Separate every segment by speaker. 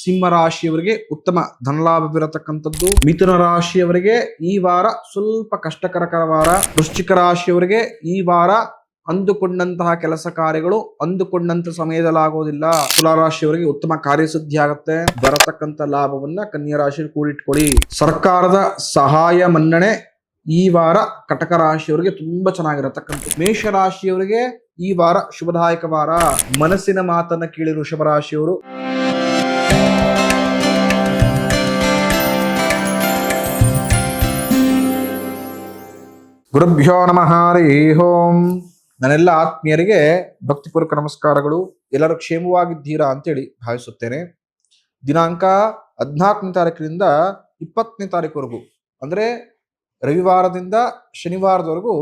Speaker 1: ಸಿಂಹ ರಾಶಿಯವರಿಗೆ ಉತ್ತಮ ಧನಲಾಭವಿರತಕ್ಕಂಥದ್ದು. ಮಿಥುನ ರಾಶಿಯವರಿಗೆ ಈ ವಾರ ಸ್ವಲ್ಪ ಕಷ್ಟಕರ ವಾರ. ವೃಶ್ಚಿಕ ರಾಶಿಯವರಿಗೆ ಈ ವಾರ ಅಂದುಕೊಂಡಂತಹ ಕೆಲಸ ಕಾರ್ಯಗಳು ಅಂದುಕೊಂಡಂತ ಸಮಯದಲ್ಲಾಗೋದಿಲ್ಲ. ತುಲಾ ರಾಶಿಯವರಿಗೆ ಉತ್ತಮ ಕಾರ್ಯಸಿದ್ಧಿ ಆಗುತ್ತೆ. ಬರತಕ್ಕಂತ ಲಾಭವನ್ನ ಕನ್ಯಾ ರಾಶಿ ಕೂಡಿಟ್ಕೊಳ್ಳಿ. ಸರ್ಕಾರದ ಸಹಾಯ ಮನ್ನಣೆ ಈ ವಾರ ಕಟಕ ರಾಶಿಯವರಿಗೆ ತುಂಬಾ ಚೆನ್ನಾಗಿರತಕ್ಕಂಥ. ಮೇಷ ರಾಶಿಯವರಿಗೆ ಈ ವಾರ ಶುಭದಾಯಕ ವಾರ. ಮನಸ್ಸಿನ ಮಾತನ್ನ ಕೇಳಿ ವೃಷಭ ರಾಶಿಯವರು. ಗುರುಭ್ಯೋ ನಮಃ ಹರಿ ಓಂ. ನನ್ನೆಲ್ಲ ಆತ್ಮೀಯರಿಗೆ ಭಕ್ತಿಪೂರ್ವಕ ನಮಸ್ಕಾರಗಳು. ಎಲ್ಲರೂ ಕ್ಷೇಮವಾಗಿದ್ದೀರಾ ಅಂತೇಳಿ ಭಾವಿಸುತ್ತೇನೆ. ದಿನಾಂಕ 14ನೇ ತಾರೀಕಿನಿಂದ 20ನೇ ತಾರೀಕುವರೆಗೂ ಅಂದ್ರೆ ರವಿವಾರದಿಂದ ಶನಿವಾರದವರೆಗೂ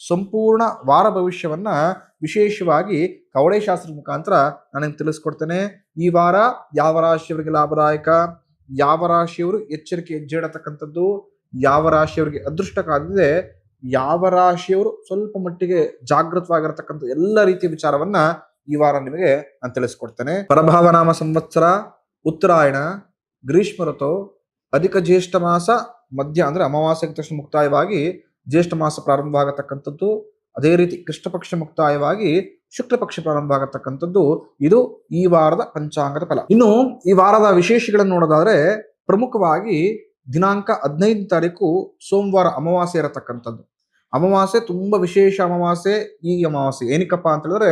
Speaker 1: ಸಂಪೂರ್ಣ ವಾರ ಭವಿಷ್ಯವನ್ನ ವಿಶೇಷವಾಗಿ ಕವಡೆ ಶಾಸ್ತ್ರದ ಮುಖಾಂತರ ನಾನು ತಿಳಿಸ್ಕೊಡ್ತೇನೆ. ಈ ವಾರ ಯಾವ ರಾಶಿಯವರಿಗೆ ಲಾಭದಾಯಕ, ಯಾವ ರಾಶಿಯವರು ಎಚ್ಚರಿಕೆ ಹೆಜ್ಜೆ ಇಡತಕ್ಕಂಥದ್ದು, ಯಾವ ರಾಶಿಯವರಿಗೆ ಅದೃಷ್ಟ ಕಾದಿದೆ, ಯಾವ ರಾಶಿಯವರು ಸ್ವಲ್ಪ ಮಟ್ಟಿಗೆ ಜಾಗೃತವಾಗಿರತಕ್ಕಂಥ ಎಲ್ಲ ರೀತಿಯ ವಿಚಾರವನ್ನ ಈ ವಾರ ನಿಮಗೆ ನಾನು ತಿಳಿಸ್ಕೊಡ್ತೇನೆ. ಪರಭಾವನಾಮ ಸಂವತ್ಸರ, ಉತ್ತರಾಯಣ, ಗ್ರೀಷ್ಮ ಋತು, ಅಧಿಕ ಜ್ಯೇಷ್ಠ ಮಾಸ ಮಧ್ಯ ಅಂದ್ರೆ ಅಮಾವಾಸ್ಯೆಗೆ ತಕ್ಷಣ ಮುಕ್ತಾಯವಾಗಿ ಜ್ಯೇಷ್ಠ ಮಾಸ ಪ್ರಾರಂಭ ಆಗತಕ್ಕಂಥದ್ದು. ಅದೇ ರೀತಿ ಕೃಷ್ಣ ಪಕ್ಷ ಮುಕ್ತಾಯವಾಗಿ ಶುಕ್ಲ ಪಕ್ಷ ಪ್ರಾರಂಭ ಆಗತಕ್ಕಂಥದ್ದು. ಇದು ಈ ವಾರದ ಪಂಚಾಂಗದ ಫಲ. ಇನ್ನು ಈ ವಾರದ ವಿಶೇಷಗಳನ್ನು ನೋಡೋದಾದ್ರೆ ಪ್ರಮುಖವಾಗಿ ದಿನಾಂಕ 15ನೇ ತಾರೀಕು ಸೋಮವಾರ ಅಮಾವಾಸ್ಯೆ ಇರತಕ್ಕಂಥದ್ದು. ಅಮಾವಾಸ್ಯೆ ತುಂಬಾ ವಿಶೇಷ ಅಮಾವಾಸ್ಯೆ. ಈ ಅಮಾವಾಸ್ಯೆ ಏನಕ್ಕಪ್ಪ ಅಂತ ಹೇಳಿದ್ರೆ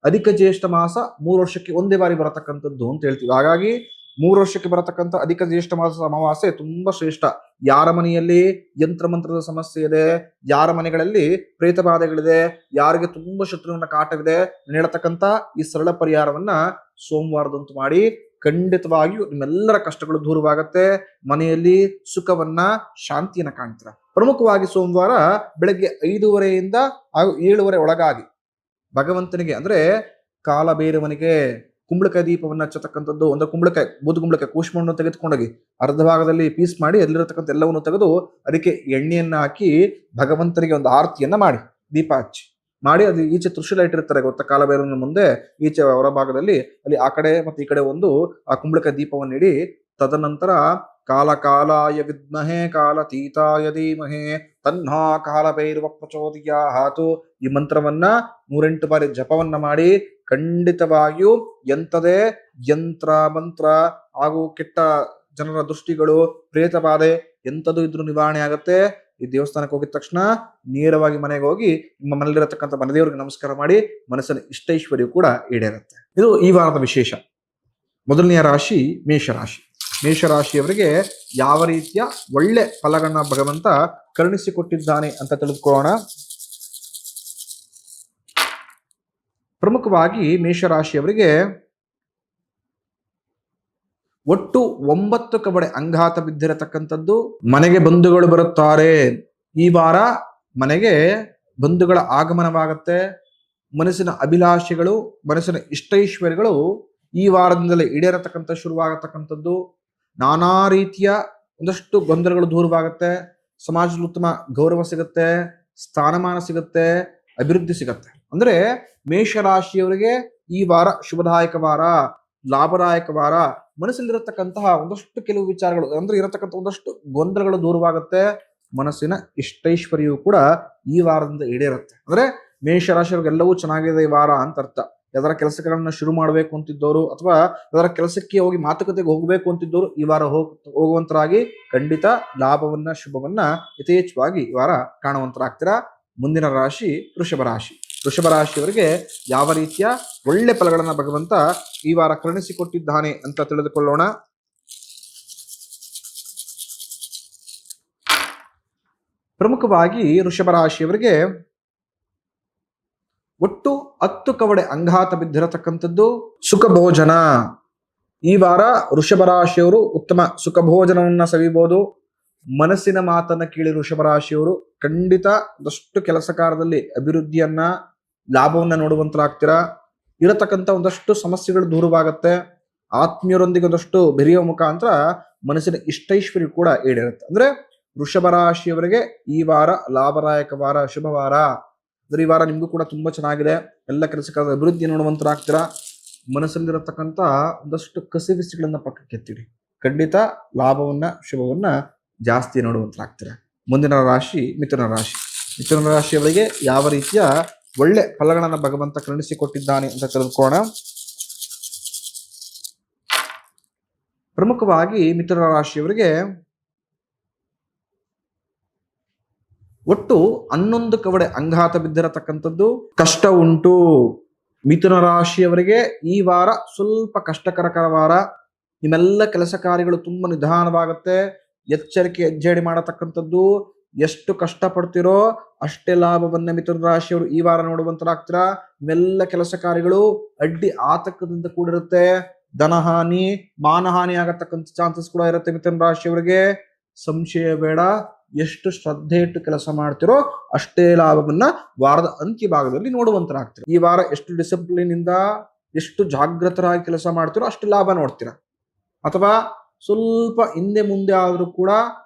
Speaker 1: ಅಧಿಕ ಜ್ಯೇಷ್ಠ ಮಾಸ 3 ವರ್ಷಕ್ಕೆ ಒಂದೇ ಬಾರಿ ಬರತಕ್ಕಂಥದ್ದು ಅಂತ ಹೇಳ್ತೀವಿ. ಹಾಗಾಗಿ 3 ವರ್ಷಕ್ಕೆ ಬರತಕ್ಕಂಥ ಅಧಿಕ ಜ್ಯೇಷ್ಠ ಮಾಸದ ಅಮಾವಾಸ್ಯೆ ತುಂಬಾ ಶ್ರೇಷ್ಠ. ಯಾರ ಮನೆಯಲ್ಲಿ ಯಂತ್ರ ಮಂತ್ರದ ಸಮಸ್ಯೆ ಇದೆ, ಯಾರ ಮನೆಗಳಲ್ಲಿ ಪ್ರೇತ ಬಾಧೆಗಳಿದೆ, ಯಾರಿಗೆ ತುಂಬಾ ಶತ್ರುವಿನ ಕಾಟವಿದೆ, ನೀಡತಕ್ಕಂಥ ಈ ಸರಳ ಪರಿಹಾರವನ್ನ ಸೋಮವಾರದಂತೂ ಮಾಡಿ ಖಂಡಿತವಾಗಿಯೂ ನಿಮ್ಮೆಲ್ಲರ ಕಷ್ಟಗಳು ದೂರವಾಗತ್ತೆ. ಮನೆಯಲ್ಲಿ ಸುಖವನ್ನ ಶಾಂತಿಯನ್ನ ಕಾಣ್ತೀರ. ಪ್ರಮುಖವಾಗಿ ಸೋಮವಾರ ಬೆಳಗ್ಗೆ 5:30ಯಿಂದ 7:30 ಒಳಗಾಗಿ ಭಗವಂತನಿಗೆ ಅಂದ್ರೆ ಕಾಲಭೈರವನಿಗೆ ಕುಂಬಳಕಾಯಿ ದೀಪವನ್ನು ಹಚ್ಚತಕ್ಕಂಥದ್ದು. ಒಂದು ಕುಂಬಳಕಾಯಿ, ಬೂದು ಕುಂಬಳಕಾಯಿ ಕೂಷ್ಮಣ್ಣು ತೆಗೆದುಕೊಂಡೋಗಿ ಅರ್ಧ ಭಾಗದಲ್ಲಿ ಪೀಸ್ ಮಾಡಿ ಅಲ್ಲಿರತಕ್ಕಂಥ ಎಲ್ಲವನ್ನು ತೆಗೆದು ಅದಕ್ಕೆ ಎಣ್ಣೆಯನ್ನ ಹಾಕಿ ಭಗವಂತನಿಗೆ ಒಂದು ಆರತಿಯನ್ನ ಮಾಡಿ ದೀಪ ಹಚ್ಚಿ ಮಾಡಿ ಅದು ಈಚೆ ತ್ರಿಶೂಲ ಇಟ್ಟಿರ್ತಾರೆ ಗೊತ್ತಾ, ಕಾಲಭೈರವನ ಮುಂದೆ ಈಚೆ ಹೊರಭಾಗದಲ್ಲಿ ಅಲ್ಲಿ ಆ ಕಡೆ ಮತ್ತೆ ಈ ಕಡೆ ಒಂದು ಆ ಕುಂಬಳಕಾಯಿ ದೀಪವನ್ನು ಇಡಿ ತದನಂತರ ಕಾಲ ಕಾಲಾಯ ವಿದ್ಮಹೇ ಕಾಲತೀತಾಯ ಧೀಮಹೇ ತನ್ನೋ ಕಾಲಭೈರವ ಪ್ರಚೋದಯಾತ್ ಈ ಮಂತ್ರವನ್ನ 108 ಬಾರಿ ಜಪವನ್ನ ಮಾಡಿ ಖಂಡಿತವಾಗಿಯೂ ಎಂಥದೇ ಯಂತ್ರ ಮಂತ್ರ ಹಾಗೂ ಕೆಟ್ಟ ಜನರ ದೃಷ್ಟಿಗಳು, ಪ್ರೇತ ಬಾಧೆ ಎಂಥದ್ದು ಇದ್ರೂ ನಿವಾರಣೆ ಆಗತ್ತೆ. ಈ ದೇವಸ್ಥಾನಕ್ಕೆ ಹೋಗಿದ ತಕ್ಷಣ ನೇರವಾಗಿ ಮನೆಗೆ ಹೋಗಿ ನಿಮ್ಮ ಮನೆಯಲ್ಲಿರತಕ್ಕಂಥ ಮನೆದೇವರಿಗೆ ನಮಸ್ಕಾರ ಮಾಡಿ ಮನಸ್ಸಿನ ಇಷ್ಟೈಶ್ವರ್ಯ ಕೂಡ ಈಡೇರುತ್ತೆ. ಇದು ಈ ವಾರದ ವಿಶೇಷ. ಮೊದಲನೆಯ ರಾಶಿ ಮೇಷರಾಶಿ. ಮೇಷರಾಶಿಯವರಿಗೆ ಯಾವ ರೀತಿಯ ಒಳ್ಳೆ ಫಲಗಳನ್ನ ಭಗವಂತ ಕರುಣಿಸಿಕೊಟ್ಟಿದ್ದಾನೆ ಅಂತ ತಿಳಿದುಕೊಳ್ಳೋಣ. ಪ್ರಮುಖವಾಗಿ ಮೇಷರಾಶಿಯವರಿಗೆ ಒಟ್ಟು 9 ಕಬಡೆ ಅಂಗಾತ ಬಿದ್ದಿರತಕ್ಕಂಥದ್ದು. ಮನೆಗೆ ಬಂಧುಗಳು ಬರುತ್ತಾರೆ. ಈ ವಾರ ಮನೆಗೆ ಬಂಧುಗಳ ಆಗಮನವಾಗತ್ತೆ. ಮನಸ್ಸಿನ ಅಭಿಲಾಷೆಗಳು, ಮನಸ್ಸಿನ ಇಷ್ಟೈಶ್ವರ್ಯಗಳು ಈ ವಾರದಿಂದಲೇ ಈಡೇರತಕ್ಕಂಥ ಶುರುವಾಗತಕ್ಕಂಥದ್ದು. ನಾನಾ ರೀತಿಯ ಒಂದಷ್ಟು ಗೊಂದಲಗಳು ದೂರವಾಗತ್ತೆ. ಸಮಾಜದಲ್ಲಿ ಉತ್ತಮ ಗೌರವ ಸಿಗುತ್ತೆ, ಸ್ಥಾನಮಾನ ಸಿಗುತ್ತೆ, ಅಭಿವೃದ್ಧಿ ಸಿಗತ್ತೆ. ಅಂದ್ರೆ ಮೇಷರಾಶಿಯವರಿಗೆ ಈ ವಾರ ಶುಭದಾಯಕ ವಾರ, ಲಾಭದಾಯಕ ವಾರ. ಮನಸ್ಸಲ್ಲಿರತಕ್ಕಂತಹ ಒಂದಷ್ಟು ಕೆಲವು ವಿಚಾರಗಳು ಅಂದ್ರೆ ಇರತಕ್ಕಂಥ ಒಂದಷ್ಟು ಗೊಂದಲಗಳು ದೂರವಾಗುತ್ತೆ. ಮನಸ್ಸಿನ ಇಷ್ಟೈಶ್ವರ್ಯವು ಕೂಡ ಈ ವಾರದಿಂದ ಈಡೇರುತ್ತೆ. ಅಂದ್ರೆ ಮೇಷರಾಶಿಯವರಿಗೆಲ್ಲವೂ ಚೆನ್ನಾಗಿದೆ ಈ ವಾರ ಅಂತ ಅರ್ಥ. ಯಾವ್ದಾರ ಕೆಲಸಗಳನ್ನ ಶುರು ಮಾಡಬೇಕು ಅಂತಿದ್ದವರು ಅಥವಾ ಯಾವ್ದಾರ ಕೆಲಸಕ್ಕೆ ಹೋಗಿ ಮಾತುಕತೆಗೆ ಹೋಗ್ಬೇಕು ಅಂತಿದ್ದವರು ಈ ವಾರ ಹೋಗುವಂತರಾಗಿ ಖಂಡಿತ ಲಾಭವನ್ನ ಶುಭವನ್ನ ಯಥೇಚ್ಛವಾಗಿ ಈ ವಾರ ಕಾಣುವಂತರಾಗ್ತೀರಾ. ಮುಂದಿನ ರಾಶಿ ವೃಷಭ ರಾಶಿ. ವೃಷಭ ರಾಶಿಯವರಿಗೆ ಯಾವ ರೀತಿಯ ಒಳ್ಳೆ ಫಲಗಳನ್ನ ಭಗವಂತ ಈ ವಾರ ಕರುಣಿಸಿಕೊಟ್ಟಿದ್ದಾನೆ ಅಂತ ತಿಳಿದುಕೊಳ್ಳೋಣ. ಪ್ರಮುಖವಾಗಿ ವೃಷಭ ರಾಶಿಯವರಿಗೆ ಒಟ್ಟು 10 ಕವಡೆ ಅಂಗಾತ ಬಿದ್ದಿರತಕ್ಕಂಥದ್ದು. ಸುಖ ಭೋಜನ. ಈ ವಾರ ವೃಷಭ ರಾಶಿಯವರು ಉತ್ತಮ ಸುಖ ಭೋಜನವನ್ನ ಸವಿಬಹುದು. ಮನಸ್ಸಿನ ಮಾತನ್ನ ಕೇಳಿ ವೃಷಭ ರಾಶಿಯವರು ಖಂಡಿತ ಒಂದಷ್ಟು ಕೆಲಸ ಕಾರ್ಯದಲ್ಲಿ ಅಭಿವೃದ್ಧಿಯನ್ನ ಲಾಭವನ್ನ ನೋಡುವಂತರಾಗ್ತೀರಾ. ಇರತಕ್ಕಂಥ ಒಂದಷ್ಟು ಸಮಸ್ಯೆಗಳು ದೂರವಾಗತ್ತೆ. ಆತ್ಮೀಯರೊಂದಿಗೆ ಒಂದಷ್ಟು ಬೆರೆಯುವ ಮುಖಾಂತರ ಮನಸ್ಸಿನ ಇಷ್ಟೈಶ್ವರ್ಯ ಕೂಡ ಈಡೇರುತ್ತೆ. ಅಂದ್ರೆ ವೃಷಭ ರಾಶಿಯವರಿಗೆ ಈ ವಾರ ಲಾಭದಾಯಕ ವಾರ, ಶುಭ ವಾರ. ಅಂದ್ರೆ ಈ ವಾರ ನಿಮಗೂ ಕೂಡ ತುಂಬಾ ಚೆನ್ನಾಗಿದೆ. ಎಲ್ಲ ಕೆಲಸಗಳ ಅಭಿವೃದ್ಧಿ ನೋಡುವಂತರಾಗ್ತೀರಾ. ಮನಸ್ಸಲ್ಲಿರತಕ್ಕಂಥ ಒಂದಷ್ಟು ಕಸಿವಿಸಿಗಳನ್ನ ಪಕ್ಕಕ್ಕೆ ಎತ್ತಿಡಿ. ಖಂಡಿತ ಲಾಭವನ್ನ ಶುಭವನ್ನ ಜಾಸ್ತಿ ನೋಡುವಂತಾಗ್ತೀರ. ಮುಂದಿನ ರಾಶಿ ಮಿಥುನ ರಾಶಿ. ಮಿಥುನ ರಾಶಿಯವರಿಗೆ ಯಾವ ರೀತಿಯ ಒಳ್ಳೆ ಫಲಗಳನ್ನ ಭಗವಂತ ಕರುಣಿಸಿಕೊಟ್ಟಿದ್ದಾನೆ ಅಂತ ತಿಳಿದುಕೋಣ. ಪ್ರಮುಖವಾಗಿ ಮಿಥುನ ರಾಶಿಯವರಿಗೆ ಒಟ್ಟು 11 ಕವಡೆ ಅಂಗಾತ ಬಿದ್ದಿರತಕ್ಕಂಥದ್ದು, ಕಷ್ಟ ಉಂಟು. ಮಿಥುನ ರಾಶಿಯವರಿಗೆ ಈ ವಾರ ಸ್ವಲ್ಪ ಕಷ್ಟಕರ ವಾರ. ನಿಮ್ಮೆಲ್ಲ ಕೆಲಸ ಕಾರ್ಯಗಳು ತುಂಬಾ ನಿಧಾನವಾಗುತ್ತೆ. ಎಚ್ಚರಿಕೆ ಹೆಜ್ಜೆಡಿ ಮಾಡತಕ್ಕಂಥದ್ದು. ಎಷ್ಟು ಕಷ್ಟಪಡ್ತಿರೋ ಅಷ್ಟೇ ಲಾಭವನ್ನ ಮಿಥುನ ರಾಶಿಯವರು ಈ ವಾರ ನೋಡುವಂತರಾಗ್ತೀರಾ. ನಿಮ್ಮೆಲ್ಲ ಕೆಲಸ ಕಾರ್ಯಗಳು ಅಡ್ಡಿ ಆತಂಕದಿಂದ ಕೂಡಿರುತ್ತೆ. ಧನಹಾನಿ, ಮಾನಹಾನಿ ಆಗತಕ್ಕಂಥ ಚಾನ್ಸಸ್ ಕೂಡ ಇರುತ್ತೆ. ಮಿಥುನ ರಾಶಿಯವರಿಗೆ ಸಂಶಯ ಬೇಡ. ಎಷ್ಟು ಶ್ರದ್ಧೆ ಇಟ್ಟು ಕೆಲಸ ಮಾಡ್ತಿರೋ ಅಷ್ಟೇ ಲಾಭವನ್ನ ವಾರದ ಅಂತ್ಯ ಭಾಗದಲ್ಲಿ ನೋಡುವಂತರಾಗ್ತೀರ. ಈ ವಾರ ಎಷ್ಟು ಡಿಸಿಪ್ಲಿನ್ ಇಂದ ಎಷ್ಟು ಜಾಗೃತರಾಗಿ ಕೆಲಸ ಮಾಡ್ತಿರೋ ಅಷ್ಟು ಲಾಭ ನೋಡ್ತೀರಾ. ಅಥವಾ ಸ್ವಲ್ಪ ಹಿಂದೆ ಮುಂದೆ ಆದ್ರೂ ಕೂಡ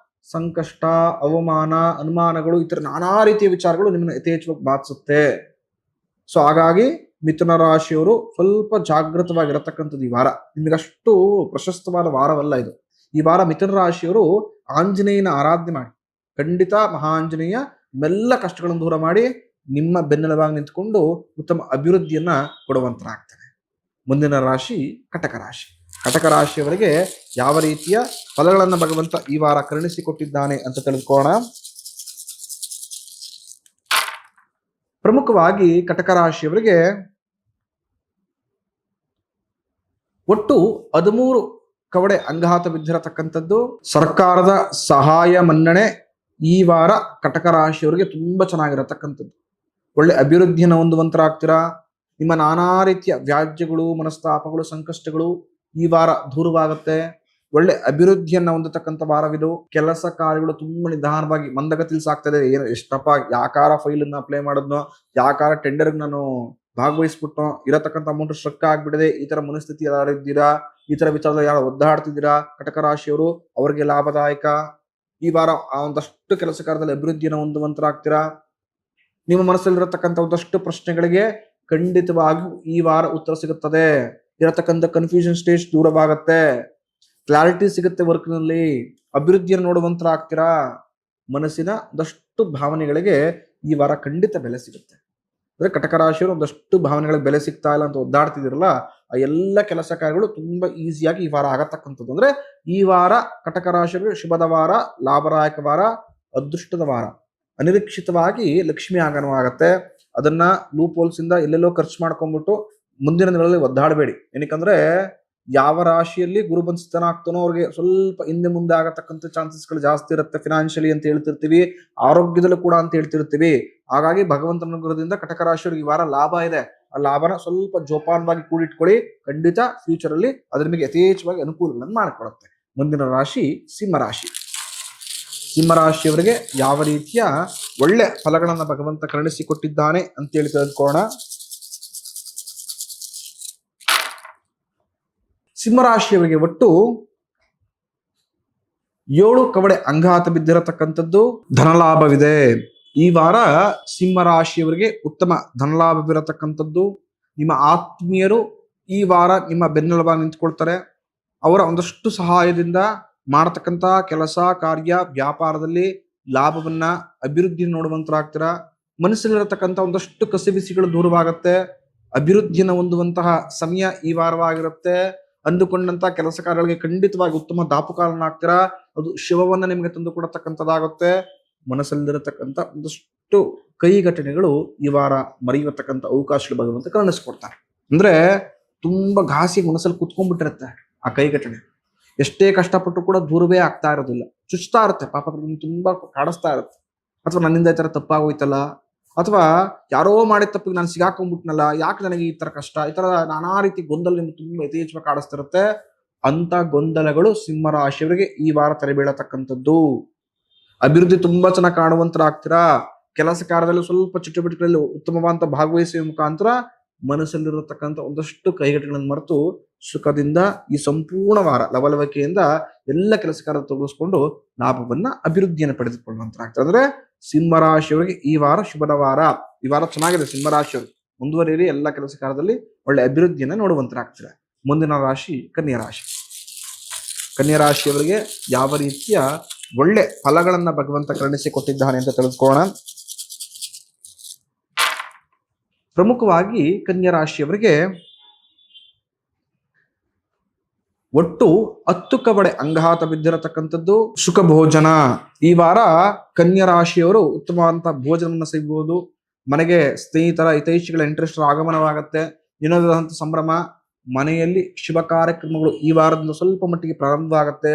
Speaker 1: ಸಂಕಷ್ಟ, ಅವಮಾನ, ಅನುಮಾನಗಳು, ಈ ತರ ನಾನಾ ರೀತಿಯ ವಿಚಾರಗಳು ನಿಮ್ಮನ್ನ ಯಥೇಚ್ಛವಾಗಿ ಬಾಧಿಸುತ್ತೆ. ಸೊ ಹಾಗಾಗಿ ಮಿಥುನ ರಾಶಿಯವರು ಸ್ವಲ್ಪ ಜಾಗೃತವಾಗಿರತಕ್ಕಂಥದ್ದು ಈ ವಾರ. ನಿಮಗಷ್ಟು ಪ್ರಶಸ್ತವಾದ ವಾರವಲ್ಲ ಇದು. ಈ ವಾರ ಮಿಥುನ ರಾಶಿಯವರು ಆಂಜನೇಯನ ಆರಾಧನೆ ಮಾಡಿ. ಖಂಡಿತ ಮಹಾಂಜನೇಯ ನಿಮ್ಮೆಲ್ಲ ಕಷ್ಟಗಳನ್ನು ದೂರ ಮಾಡಿ ನಿಮ್ಮ ಬೆನ್ನೆಲುಬಾಗಿ ನಿಂತ್ಕೊಂಡು ಉತ್ತಮ ಅಭಿವೃದ್ಧಿಯನ್ನ ಕೊಡುವಂತರಾಗ್ತಾರೆ. ಮುಂದಿನ ರಾಶಿ ಕಟಕ ರಾಶಿ. ಕಟಕ ರಾಶಿಯವರಿಗೆ ಯಾವ ರೀತಿಯ ಫಲಗಳನ್ನು ಭಗವಂತ ಈ ವಾರ ಕರುಣಿಸಿಕೊಟ್ಟಿದ್ದಾನೆ ಅಂತ ತಿಳಿದುಕೋಣ. ಪ್ರಮುಖವಾಗಿ ಕಟಕ ರಾಶಿಯವರಿಗೆ ಒಟ್ಟು 13 ಕವಡೆ ಅಂಗಾತ ಬಿದ್ದಿರತಕ್ಕಂಥದ್ದು. ಸರ್ಕಾರದ ಸಹಾಯ ಮನ್ನಣೆ ಈ ವಾರ ಕಟಕ ರಾಶಿಯವರಿಗೆ ತುಂಬಾ ಚೆನ್ನಾಗಿರತಕ್ಕಂಥದ್ದು. ಒಳ್ಳೆ ಅಭಿವೃದ್ಧಿಯನ್ನು ಹೊಂದುವಂತರಾಗ್ತೀರಾ. ನಿಮ್ಮ ನಾನಾ ರೀತಿಯ ವ್ಯಾಜ್ಯಗಳು, ಮನಸ್ತಾಪಗಳು, ಸಂಕಷ್ಟಗಳು ಈ ವಾರ ದೂರವಾಗುತ್ತೆ. ಒಳ್ಳೆ ಅಭಿವೃದ್ಧಿಯನ್ನ ಹೊಂದತಕ್ಕಂಥ ವಾರವಿದು. ಕೆಲಸ ಕಾರ್ಯಗಳು ತುಂಬಾ ನಿಧಾನವಾಗಿ ಮಂದಗತಿಯಲ್ಲಿ ಸಾಗ್ತದೆ. ಏನು ಎಷ್ಟಪ್ಪ ಯಾಕಾರ ಫೈಲನ್ನ ಅಪ್ಲೈ ಮಾಡೋದ್ನೋ, ಯಾಕಾರ ಟೆಂಡರ್ಗೆ ನಾನು ಭಾಗವಹಿಸ್ಬಿಟ್ಟು ಇರತಕ್ಕಂಥ ಅಮೌಂಟ್ ಸ್ಟ್ರಕ್ ಆಗ್ಬಿಡದೆ, ಈ ತರ ಮನಸ್ಥಿತಿ ಯಾರಿದ್ದೀರಾ, ಈ ತರ ವಿಚಾರದಲ್ಲಿ ಯಾರು ಒದ್ದಾಡ್ತಿದ್ದೀರಾ ಕಟಕ ರಾಶಿಯವರು, ಅವರಿಗೆ ಲಾಭದಾಯಕ. ಈ ವಾರ ಆ ಒಂದಷ್ಟು ಕೆಲಸ ಕಾರ್ಯದಲ್ಲಿ ಅಭಿವೃದ್ಧಿಯನ್ನು ಹೊಂದುವಂತರಾಗ್ತೀರಾ. ನಿಮ್ಮ ಮನಸ್ಸಲ್ಲಿರತಕ್ಕಂಥ ಒಂದಷ್ಟು ಪ್ರಶ್ನೆಗಳಿಗೆ ಖಂಡಿತವಾಗಿಯೂ ಈ ವಾರ ಉತ್ತರ ಸಿಗುತ್ತದೆ. ಇರತಕ್ಕಂಥ ಕನ್ಫ್ಯೂಷನ್ ಸ್ಟೇಜ್ ದೂರವಾಗತ್ತೆ. ಕ್ಲಾರಿಟಿ ಸಿಗುತ್ತೆ ವರ್ಕ್ನಲ್ಲಿ. ಅಭಿವೃದ್ಧಿಯನ್ನು ನೋಡುವಂತರಾಗ್ತೀರಾ. ಮನಸ್ಸಿನ ಒಂದಷ್ಟು ಭಾವನೆಗಳಿಗೆ ಈ ವಾರ ಖಂಡಿತ ಬೆಲೆ ಸಿಗುತ್ತೆ. ಅಂದ್ರೆ ಕಟಕ ರಾಶಿಯವರು ಒಂದಷ್ಟು ಭಾವನೆಗಳಿಗೆ ಬೆಲೆ ಸಿಗ್ತಾ ಇಲ್ಲ ಅಂತ ಒದ್ದಾಡ್ತಿದಿರಲ್ಲ, ಆ ಎಲ್ಲ ಕೆಲಸ ಕಾರ್ಯಗಳು ತುಂಬಾ ಈಸಿಯಾಗಿ ಈ ವಾರ ಆಗತಕ್ಕಂಥದ್ದು. ಅಂದ್ರೆ ಈ ವಾರ ಕಟಕ ರಾಶಿಯವರಿಗೆ ಶುಭದ ವಾರ, ಲಾಭದಾಯಕ ವಾರ, ಅದೃಷ್ಟದ ವಾರ. ಅನಿರೀಕ್ಷಿತವಾಗಿ ಲಕ್ಷ್ಮಿ ಆಗಮನವಾಗತ್ತೆ. ಅದನ್ನ ಲೂಪ್ ಹೋಲ್ಸ್ ಇಂದ ಎಲ್ಲೆಲ್ಲೋ ಖರ್ಚು ಮಾಡ್ಕೊಂಡ್ಬಿಟ್ಟು ಮುಂದಿನ ದಿನಗಳಲ್ಲಿ ಒದ್ದಾಡಬೇಡಿ. ಏನಕ್ಕಂದ್ರೆ ಯಾವ ರಾಶಿಯಲ್ಲಿ ಗುರು ಬಂದು ಸ್ಥಾನ ಆಗ್ತಾನೋ ಅವ್ರಿಗೆ ಸ್ವಲ್ಪ ಹಿಂದೆ ಮುಂದೆ ಆಗತಕ್ಕಂಥ ಚಾನ್ಸಸ್ಗಳು ಜಾಸ್ತಿ ಇರುತ್ತೆ. ಫಿನಾನ್ಷಿಯಲಿ ಅಂತ ಹೇಳ್ತಿರ್ತೀವಿ, ಆರೋಗ್ಯದಲ್ಲೂ ಕೂಡ ಅಂತ ಹೇಳ್ತಿರ್ತೀವಿ. ಹಾಗಾಗಿ ಭಗವಂತನ ಅನುಗ್ರಹದಿಂದ ಕಟಕ ರಾಶಿಯವರಿಗೆ ಈ ವಾರ ಲಾಭ ಇದೆ. ಆ ಲಾಭನ ಸ್ವಲ್ಪ ಜೋಪಾನವಾಗಿ ಕೂಡಿಟ್ಕೊಳ್ಳಿ. ಖಂಡಿತ ಫ್ಯೂಚರ್ ಅಲ್ಲಿ ಅದ್ರ ನಿಮಗೆ ಯಥೇಚ್ಛವಾಗಿ ಅನುಕೂಲಗಳನ್ನು ಮಾಡಿಕೊಡುತ್ತೆ. ಮುಂದಿನ ರಾಶಿ ಸಿಂಹರಾಶಿ. ಸಿಂಹರಾಶಿಯವರಿಗೆ ಯಾವ ರೀತಿಯ ಒಳ್ಳೆ ಫಲಗಳನ್ನ ಭಗವಂತ ಕರುಣಿಸಿಕೊಟ್ಟಿದ್ದಾನೆ ಅಂತೇಳಿ ತಿಳ್ಕೊಳ್ಳೋಣ. ಸಿಂಹರಾಶಿಯವರಿಗೆ ಒಟ್ಟು 7 ಕವಡೆ ಅಂಗಾತ ಬಿದ್ದಿರತಕ್ಕಂಥದ್ದು. ಧನಲಾಭವಿದೆ. ಈ ವಾರ ಸಿಂಹರಾಶಿಯವರಿಗೆ ಉತ್ತಮ ಧನಲಾಭವಿರತಕ್ಕಂಥದ್ದು. ನಿಮ್ಮ ಆತ್ಮೀಯರು ಈ ವಾರ ನಿಮ್ಮ ಬೆನ್ನೆಲುಬಾಗಿ ನಿಂತ್ಕೊಳ್ತಾರೆ. ಅವರ ಒಂದಷ್ಟು ಸಹಾಯದಿಂದ ಮಾಡತಕ್ಕಂಥ ಕೆಲಸ ಕಾರ್ಯ ವ್ಯಾಪಾರದಲ್ಲಿ ಲಾಭವನ್ನ ಅಭಿವೃದ್ಧಿ ನೋಡುವಂತರಾಗ್ತೀರಾ. ಮನಸ್ಸಲ್ಲಿರತಕ್ಕಂಥ ಒಂದಷ್ಟು ಕಸಿಬಿಸಿಗಳು ದೂರವಾಗತ್ತೆ. ಅಭಿವೃದ್ಧಿಯನ್ನು ಹೊಂದುವಂತಹ ಸಮಯ ಈ ವಾರವಾಗಿರುತ್ತೆ. ಅಂದುಕೊಂಡಂತ ಕೆಲಸ ಕಾರ್ಯಗಳಿಗೆ ಖಂಡಿತವಾಗಿ ಉತ್ತಮ ದಾಪುಕಾಲನಾಗ್ತೀರಾ. ಅದು ಶಿವವನ್ನ ನಿಮಗೆ ತಂದು ಕೊಡತಕ್ಕಂಥದ್ದಾಗುತ್ತೆ. ಮನಸ್ಸಲ್ಲಿರತಕ್ಕಂಥ ಒಂದಷ್ಟು ಕೈ ಘಟನೆಗಳು ಈ ವಾರ ಮರೆಯತಕ್ಕಂಥ ಅವಕಾಶಗಳು ಭಗವಂತ ಕರುಣಿಸ್ಕೊಡ್ತಾರೆ. ಅಂದ್ರೆ ತುಂಬಾ ಘಾಸಿ ಮನಸ್ಸಲ್ಲಿ ಕುತ್ಕೊಂಡ್ಬಿಟ್ಟಿರುತ್ತೆ ಆ ಕೈ ಘಟನೆ. ಎಷ್ಟೇ ಕಷ್ಟಪಟ್ಟು ಕೂಡ ದೂರವೇ ಆಗ್ತಾ ಇರೋದಿಲ್ಲ. ಚುಚ್ತಾ ಇರುತ್ತೆ, ಪಾಪ ತುಂಬಾ ಕಾಡಿಸ್ತಾ ಇರುತ್ತೆ. ಅಥವಾ ನನ್ನಿಂದ ಈ ತರ ತಪ್ಪಾಗೋಯ್ತಲ್ಲ, ಅಥವಾ ಯಾರೋ ಮಾಡಿದ ತಪ್ಪಿಗೆ ನಾನು ಸಿಗಾಕೊಂಡ್ಬಿಟ್ನಲ್ಲ, ಯಾಕೆ ನನಗೆ ಈ ತರ ಕಷ್ಟ, ಈ ತರ ನಾನಾ ರೀತಿ ಗೊಂದಲ ನಿಮ್ಗೆ ತುಂಬಾ ಯಥೇಚ್ಛವಾಗಿ ಕಾಡಿಸ್ತಿರುತ್ತೆ. ಅಂತ ಗೊಂದಲಗಳು ಸಿಂಹರಾಶಿಯವರಿಗೆ ಈ ವಾರ ತೆರೆಬೀಳತಕ್ಕಂಥದ್ದು. ಅಭಿವೃದ್ಧಿ ತುಂಬಾ ಚೆನ್ನಾಗಿ ಕಾಣುವಂತರಾಗ್ತೀರಾ. ಕೆಲಸ ಕಾರ್ಯದಲ್ಲಿ ಸ್ವಲ್ಪ ಚಟುವಟಿಕೆಗಳಲ್ಲಿ ಉತ್ತಮವಾದ ಭಾಗವಹಿಸುವ ಮುಖಾಂತರ ಮನಸ್ಸಲ್ಲಿರತಕ್ಕಂಥ ಒಂದಷ್ಟು ಕೈಘಟನೆಗಳನ್ನು ಮರೆತು ಸುಖದಿಂದ ಈ ಸಂಪೂರ್ಣ ವಾರ ಲವಲವಿಕೆಯಿಂದ ಎಲ್ಲ ಕೆಲಸ ಕಾರ್ಯ ತೊಡಗಿಸ್ಕೊಂಡು ಲಾಭವನ್ನ ಅಭಿವೃದ್ಧಿಯನ್ನು ಪಡೆದುಕೊಳ್ಳುವಂತರಾಗ್ತದೆ. ಅಂದ್ರೆ ಸಿಂಹರಾಶಿಯವರಿಗೆ ಈ ವಾರ ಶುಭದ ವಾರ. ಈ ವಾರ ಚೆನ್ನಾಗಿದೆ ಸಿಂಹರಾಶಿಯವರು. ಮುಂದುವರಿಯಿರಿ. ಎಲ್ಲ ಕೆಲಸ ಕಾರ್ಯದಲ್ಲಿ ಒಳ್ಳೆ ಅಭಿವೃದ್ಧಿಯನ್ನು ನೋಡುವಂತರಾಗ್ತೀರ. ಮುಂದಿನ ರಾಶಿ ಕನ್ಯಾ ರಾಶಿ. ಕನ್ಯಾ ರಾಶಿಯವರಿಗೆ ಯಾವ ರೀತಿಯ ಒಳ್ಳೆ ಫಲಗಳನ್ನ ಭಗವಂತ ಕರುಣಿಸಿಕೊಟ್ಟಿದ್ದಾನೆ ಅಂತ ತಿಳಿದುಕೊಳ್ಳೋಣ. ಪ್ರಮುಖವಾಗಿ ಕನ್ಯಾ ರಾಶಿಯವರಿಗೆ ಒಟ್ಟು 10 ಕವಡೆ ಅಂಗಾತ ಬಿದ್ದಿರತಕ್ಕಂಥದ್ದು. ಸುಖ ಭೋಜನ. ಈ ವಾರ ಕನ್ಯಾ ರಾಶಿಯವರು ಉತ್ತಮವಾದಂತಹ ಭೋಜನವನ್ನು ಸಿಗಬಹುದು. ಮನೆಗೆ ಸ್ನೇಹಿತರ ಹಿತೈಷಿಗಳ ಇಂಟ್ರೆಸ್ಟ್ ಆಗಮನವಾಗತ್ತೆ. ಇನ್ನೊಂದಂತ ಸಂಭ್ರಮ. ಮನೆಯಲ್ಲಿ ಶುಭ ಕಾರ್ಯಕ್ರಮಗಳು ಈ ವಾರದಿಂದ ಸ್ವಲ್ಪ ಮಟ್ಟಿಗೆ ಪ್ರಾರಂಭವಾಗತ್ತೆ.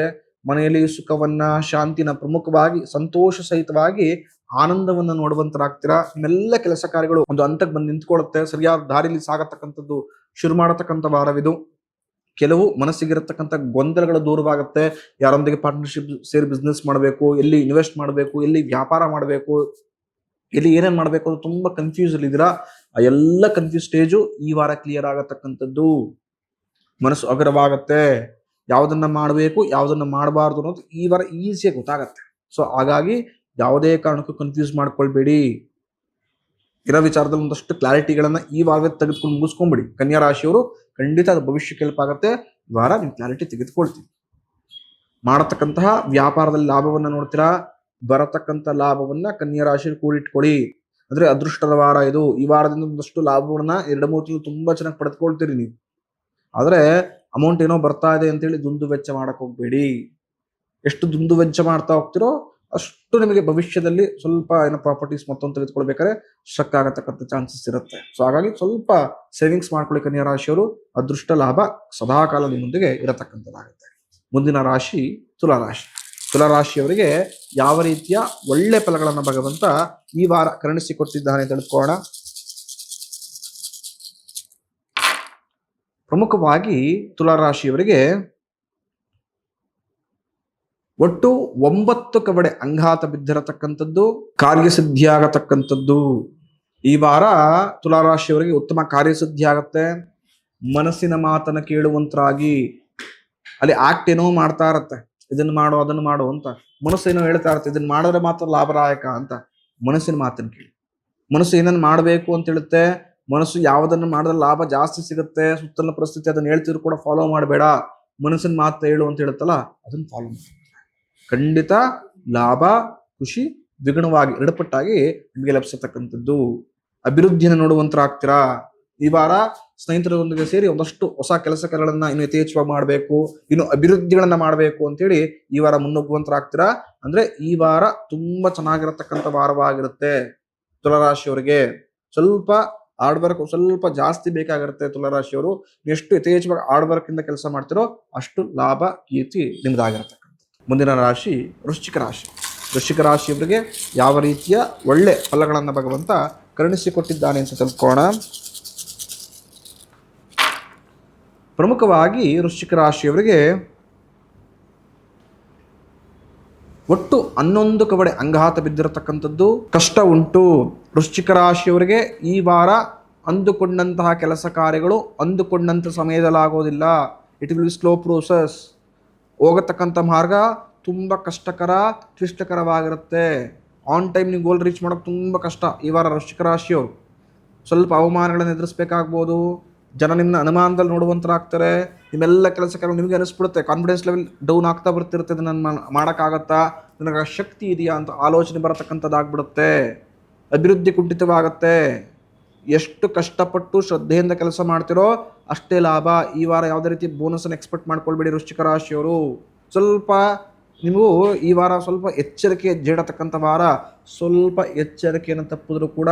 Speaker 1: ಮನೆಯಲ್ಲಿ ಸುಖವನ್ನ, ಶಾಂತಿನ, ಪ್ರಮುಖವಾಗಿ ಸಂತೋಷ ಸಹಿತವಾಗಿ ಆನಂದವನ್ನು ನೋಡುವಂತರಾಗ್ತೀರಾ. ನಿಮ್ಮೆಲ್ಲ ಕೆಲಸ ಕಾರ್ಯಗಳು ಒಂದು ಹಂತಕ್ಕೆ ಬಂದು ನಿಂತ್ಕೊಳ್ಳುತ್ತೆ. ಸರಿಯಾದ ದಾರಿಯಲ್ಲಿ ಸಾಗತಕ್ಕಂಥದ್ದು ಶುರು ಮಾಡತಕ್ಕಂಥ ವಾರವಿದು. ಕೆಲವು ಮನಸ್ಸಿಗಿರತಕ್ಕಂಥ ಗೊಂದಲಗಳು ದೂರವಾಗುತ್ತೆ. ಯಾರೊಂದಿಗೆ ಪಾರ್ಟ್ನರ್ಶಿಪ್ ಸೇರಿ ಬಿಸ್ನೆಸ್ ಮಾಡಬೇಕು, ಎಲ್ಲಿ ಇನ್ವೆಸ್ಟ್ ಮಾಡಬೇಕು, ಎಲ್ಲಿ ವ್ಯಾಪಾರ ಮಾಡಬೇಕು, ಎಲ್ಲಿ ಏನೇನ್ ಮಾಡಬೇಕು ಅದು ತುಂಬಾ ಕನ್ಫ್ಯೂಸ್ ಅಲ್ಲಿ ಇದ್ದೀರಾ. ಆ ಎಲ್ಲ ಕನ್ಫ್ಯೂಸ್ ಸ್ಟೇಜು ಈ ವಾರ ಕ್ಲಿಯರ್ ಆಗತಕ್ಕಂಥದ್ದು. ಮನಸ್ಸು ಅಗರವಾಗತ್ತೆ. ಯಾವುದನ್ನ ಮಾಡಬೇಕು, ಯಾವುದನ್ನ ಮಾಡಬಾರ್ದು ಅನ್ನೋದು ಈ ವಾರ ಈಸಿಯಾಗಿ ಗೊತ್ತಾಗತ್ತೆ. ಸೊ ಹಾಗಾಗಿ ಯಾವುದೇ ಕಾರಣಕ್ಕೂ ಕನ್ಫ್ಯೂಸ್ ಮಾಡ್ಕೊಳ್ಬೇಡಿ. ಇರೋ ವಿಚಾರದಲ್ಲಿ ಒಂದಷ್ಟು ಕ್ಲಾರಿಟಿಗಳನ್ನ ಈ ವಾರದಲ್ಲಿ ತೆಗೆದುಕೊಂಡು ಮುಗಿಸ್ಕೊಂಡ್ಬಿಡಿ. ಕನ್ಯಾ ರಾಶಿಯವರು ಖಂಡಿತ ಅದು ಭವಿಷ್ಯಕ್ಕೆ ಹೆಲ್ಪ್ ಆಗುತ್ತೆ. ಈ ವಾರ ನೀವು ಕ್ಲಾರಿಟಿ ತೆಗೆದುಕೊಳ್ತೀವಿ. ಮಾಡತಕ್ಕಂತಹ ವ್ಯಾಪಾರದಲ್ಲಿ ಲಾಭವನ್ನ ನೋಡ್ತೀರಾ. ಬರತಕ್ಕಂಥ ಲಾಭವನ್ನ ಕನ್ಯಾ ರಾಶಿಯಲ್ಲಿ ಕೂಡಿಟ್ಕೊಳ್ಳಿ. ಅಂದ್ರೆ ಅದೃಷ್ಟದ ವಾರ ಇದು. ಈ ವಾರದಿಂದ ಒಂದಷ್ಟು ಲಾಭವನ್ನ 2-3 ತಿಂಗಳು ತುಂಬಾ ಚೆನ್ನಾಗಿ ಪಡೆದುಕೊಳ್ತೀರಿ ನೀವು. ಆದ್ರೆ ಅಮೌಂಟ್ ಏನೋ ಬರ್ತಾ ಇದೆ ಅಂತೇಳಿ ದುಂದು ವೆಚ್ಚ ಮಾಡಕ್ ಹೋಗ್ಬೇಡಿ. ಎಷ್ಟು ದುಂದು ವೆಚ್ಚ ಮಾಡ್ತಾ ಹೋಗ್ತಿರೋ ಅಷ್ಟು ನಿಮಗೆ ಭವಿಷ್ಯದಲ್ಲಿ ಸ್ವಲ್ಪ ಏನೋ ಪ್ರಾಪರ್ಟೀಸ್ ಮತ್ತೊಂದು ತೆಗೆದುಕೊಳ್ಬೇಕಾದ್ರೆ ಸ್ಟ್ರಕ್ ಆಗತಕ್ಕಂಥ ಚಾನ್ಸಸ್ ಇರುತ್ತೆ. ಸೊ ಹಾಗಾಗಿ ಸ್ವಲ್ಪ ಸೇವಿಂಗ್ಸ್ ಮಾಡ್ಕೊಳ್ಳಿ ಕನ್ಯಾ ರಾಶಿಯವರು. ಅದೃಷ್ಟ ಲಾಭ ಸದಾಕಾಲ ನಿಮ್ಮೊಂದಿಗೆ ಇರತಕ್ಕಂಥದ್ದಾಗುತ್ತೆ. ಮುಂದಿನ ರಾಶಿ ತುಲಾರಾಶಿ. ತುಲಾರಾಶಿಯವರಿಗೆ ಯಾವ ರೀತಿಯ ಒಳ್ಳೆ ಫಲಗಳನ್ನು ಭಗವಂತ ಈ ವಾರ ಕರುಣಿಸಿಕೊಟ್ಟಿದ್ದಾನೆ ತಿಳಿದುಕೊಳ್ಳೋಣ. ಪ್ರಮುಖವಾಗಿ ತುಲಾರಾಶಿಯವರಿಗೆ ಒಟ್ಟು 9 ಕವಡೆ ಅಂಗಾತ ಬಿದ್ದಿರತಕ್ಕಂಥದ್ದು, ಕಾರ್ಯಸಿದ್ಧಿ ಆಗತಕ್ಕಂಥದ್ದು. ಈ ವಾರ ತುಲಾರಾಶಿಯವರಿಗೆ ಉತ್ತಮ ಕಾರ್ಯಸಿದ್ಧಿ ಆಗತ್ತೆ. ಮನಸ್ಸಿನ ಮಾತನ್ನ ಕೇಳುವಂತರಾಗಿ, ಅಲ್ಲಿ ಆಕ್ಟ್ ಏನೋ ಮಾಡ್ತಾ ಇರತ್ತೆ, ಇದನ್ನ ಮಾಡು ಅದನ್ನ ಮಾಡು ಅಂತ ಮನಸ್ಸೇನೋ ಹೇಳ್ತಾ ಇರುತ್ತೆ, ಇದನ್ನ ಮಾಡಿದ್ರೆ ಮಾತ್ರ ಲಾಭದಾಯಕ ಅಂತ. ಮನಸ್ಸಿನ ಮಾತನ್ನ ಕೇಳಿ. ಮನಸ್ಸು ಏನನ್ನ ಮಾಡಬೇಕು ಅಂತ ಹೇಳುತ್ತೆ. ಮನಸ್ಸು ಯಾವುದನ್ನು ಮಾಡಿದ್ರೆ ಲಾಭ ಜಾಸ್ತಿ ಸಿಗುತ್ತೆ, ಸುತ್ತಲಿನ ಪರಿಸ್ಥಿತಿ ಅದನ್ನ ಹೇಳ್ತಿದ್ರು ಕೂಡ ಫಾಲೋ ಮಾಡಬೇಡ, ಮನಸ್ಸಿನ ಮಾತು ಹೇಳು ಅಂತ ಹೇಳುತ್ತಲ್ಲ ಅದನ್ನ ಫಾಲೋ ಮಾಡಿ. ಖಂಡಿತ ಲಾಭ, ಖುಷಿ ದ್ವಿಗುಣವಾಗಿ 2 ಪಟ್ಟಾಗಿ ನಿಮಗೆ ಲಭಿಸತಕ್ಕಂಥದ್ದು. ಅಭಿವೃದ್ಧಿಯನ್ನು ನೋಡುವಂತರಾಗ್ತೀರಾ. ಈ ವಾರ ಸ್ನೇಹಿತರೊಂದಿಗೆ ಸೇರಿ ಒಂದಷ್ಟು ಹೊಸ ಕೆಲಸಗಳನ್ನ ಇನ್ನು ಯಥೇಚ್ಛವಾಗಿ ಮಾಡಬೇಕು, ಇನ್ನು ಅಭಿವೃದ್ಧಿಗಳನ್ನ ಮಾಡಬೇಕು ಅಂತೇಳಿ ಈ ವಾರ ಮುನ್ನುಗ್ಗುವಂತರಾಗ್ತೀರಾ. ಅಂದ್ರೆ ಈ ವಾರ ತುಂಬಾ ಚೆನ್ನಾಗಿರತಕ್ಕಂಥ ವಾರವಾಗಿರುತ್ತೆ. ತುಲಾರಾಶಿಯವರಿಗೆ ಸ್ವಲ್ಪ ಹಾರ್ಡ್ ವರ್ಕ್ ಸ್ವಲ್ಪ ಜಾಸ್ತಿ ಬೇಕಾಗಿರುತ್ತೆ. ತುಲಾರಾಶಿಯವರು ಎಷ್ಟು ಯಥೇಚ್ಛವಾಗಿ ಹಾರ್ಡ್ ವರ್ಕ್ ಇಂದ ಕೆಲಸ ಮಾಡ್ತಿರೋ ಅಷ್ಟು ಲಾಭ, ಕೀರ್ತಿ ನಿಮ್ದಾಗಿರತಕ್ಕಂಥ. ಮುಂದಿನ ರಾಶಿ ವೃಶ್ಚಿಕ ರಾಶಿ. ವೃಶ್ಚಿಕ ರಾಶಿಯವರಿಗೆ ಯಾವ ರೀತಿಯ ಒಳ್ಳೆ ಫಲಗಳನ್ನು ಭಗವಂತ ಕರುಣಿಸಿಕೊಟ್ಟಿದ್ದಾನೆ ಅಂತ ತಿಳ್ಕೊಳ್ಳೋಣ. ಪ್ರಮುಖವಾಗಿ ವೃಶ್ಚಿಕ ರಾಶಿಯವರಿಗೆ ಒಟ್ಟು 11 ಕವಡೆ ಅಂಗಾತ ಬಿದ್ದಿರತಕ್ಕಂಥದ್ದು. ಕಷ್ಟ ಉಂಟು. ವೃಶ್ಚಿಕ ರಾಶಿಯವರಿಗೆ ಈ ವಾರ ಅಂದುಕೊಂಡಂತಹ ಕೆಲಸ ಕಾರ್ಯಗಳು ಅಂದುಕೊಂಡಂಥ ಸಮಯದಲ್ಲಾಗೋದಿಲ್ಲ. It will be slow process. ಹೋಗತಕ್ಕಂಥ ಮಾರ್ಗ ತುಂಬ ಕಷ್ಟಕರ, ಕ್ಲಿಷ್ಟಕರವಾಗಿರುತ್ತೆ. ಆನ್ ಟೈಮ್ ನೀವು ಗೋಲ್ ರೀಚ್ ಮಾಡೋಕೆ ತುಂಬ ಕಷ್ಟ. ಈ ವಾರ ವೃಶ್ಚಿಕ ರಾಶಿಯವರು ಸ್ವಲ್ಪ ಅವಮಾನಗಳನ್ನು ಎದುರಿಸ್ಬೇಕಾಗ್ಬೋದು. ಜನ ನಿಮ್ಮನ್ನ ಅನುಮಾನದಲ್ಲಿ ನೋಡುವಂತರಾಗ್ತಾರೆ. ನಿಮ್ಮೆಲ್ಲ ಕೆಲಸಗಳು ನಿಮಗೆ ಅನಿಸ್ಬಿಡುತ್ತೆ, ಕಾನ್ಫಿಡೆನ್ಸ್ ಲೆವೆಲ್ ಡೌನ್ ಆಗ್ತಾ ಬರ್ತಿರುತ್ತೆ. ಇದನ್ನು ಮಾಡೋಕ್ಕಾಗತ್ತಾ, ನನಗೆ ಶಕ್ತಿ ಇದೆಯಾ ಅಂತ ಆಲೋಚನೆ ಬರತಕ್ಕಂಥದ್ದಾಗ್ಬಿಡುತ್ತೆ. ಅಭಿವೃದ್ಧಿ ಕುಂಠಿತವಾಗತ್ತೆ. ಎಷ್ಟು ಕಷ್ಟಪಟ್ಟು ಶ್ರದ್ಧೆಯಿಂದ ಕೆಲಸ ಮಾಡ್ತಿರೋ ಅಷ್ಟೇ ಲಾಭ. ಈ ವಾರ ಯಾವುದೇ ರೀತಿ ಬೋನಸನ್ನು ಎಕ್ಸ್ಪೆಕ್ಟ್ ಮಾಡ್ಕೊಳ್ಬೇಡಿ ವೃಶ್ಚಿಕ ರಾಶಿಯವರು. ಸ್ವಲ್ಪ ನೀವು ಈ ವಾರ ಸ್ವಲ್ಪ ಎಚ್ಚರಿಕೆ ಜೇಡತಕ್ಕಂಥ ವಾರ. ಸ್ವಲ್ಪ ಎಚ್ಚರಿಕೆಯನ್ನು ತಪ್ಪಿದ್ರೂ ಕೂಡ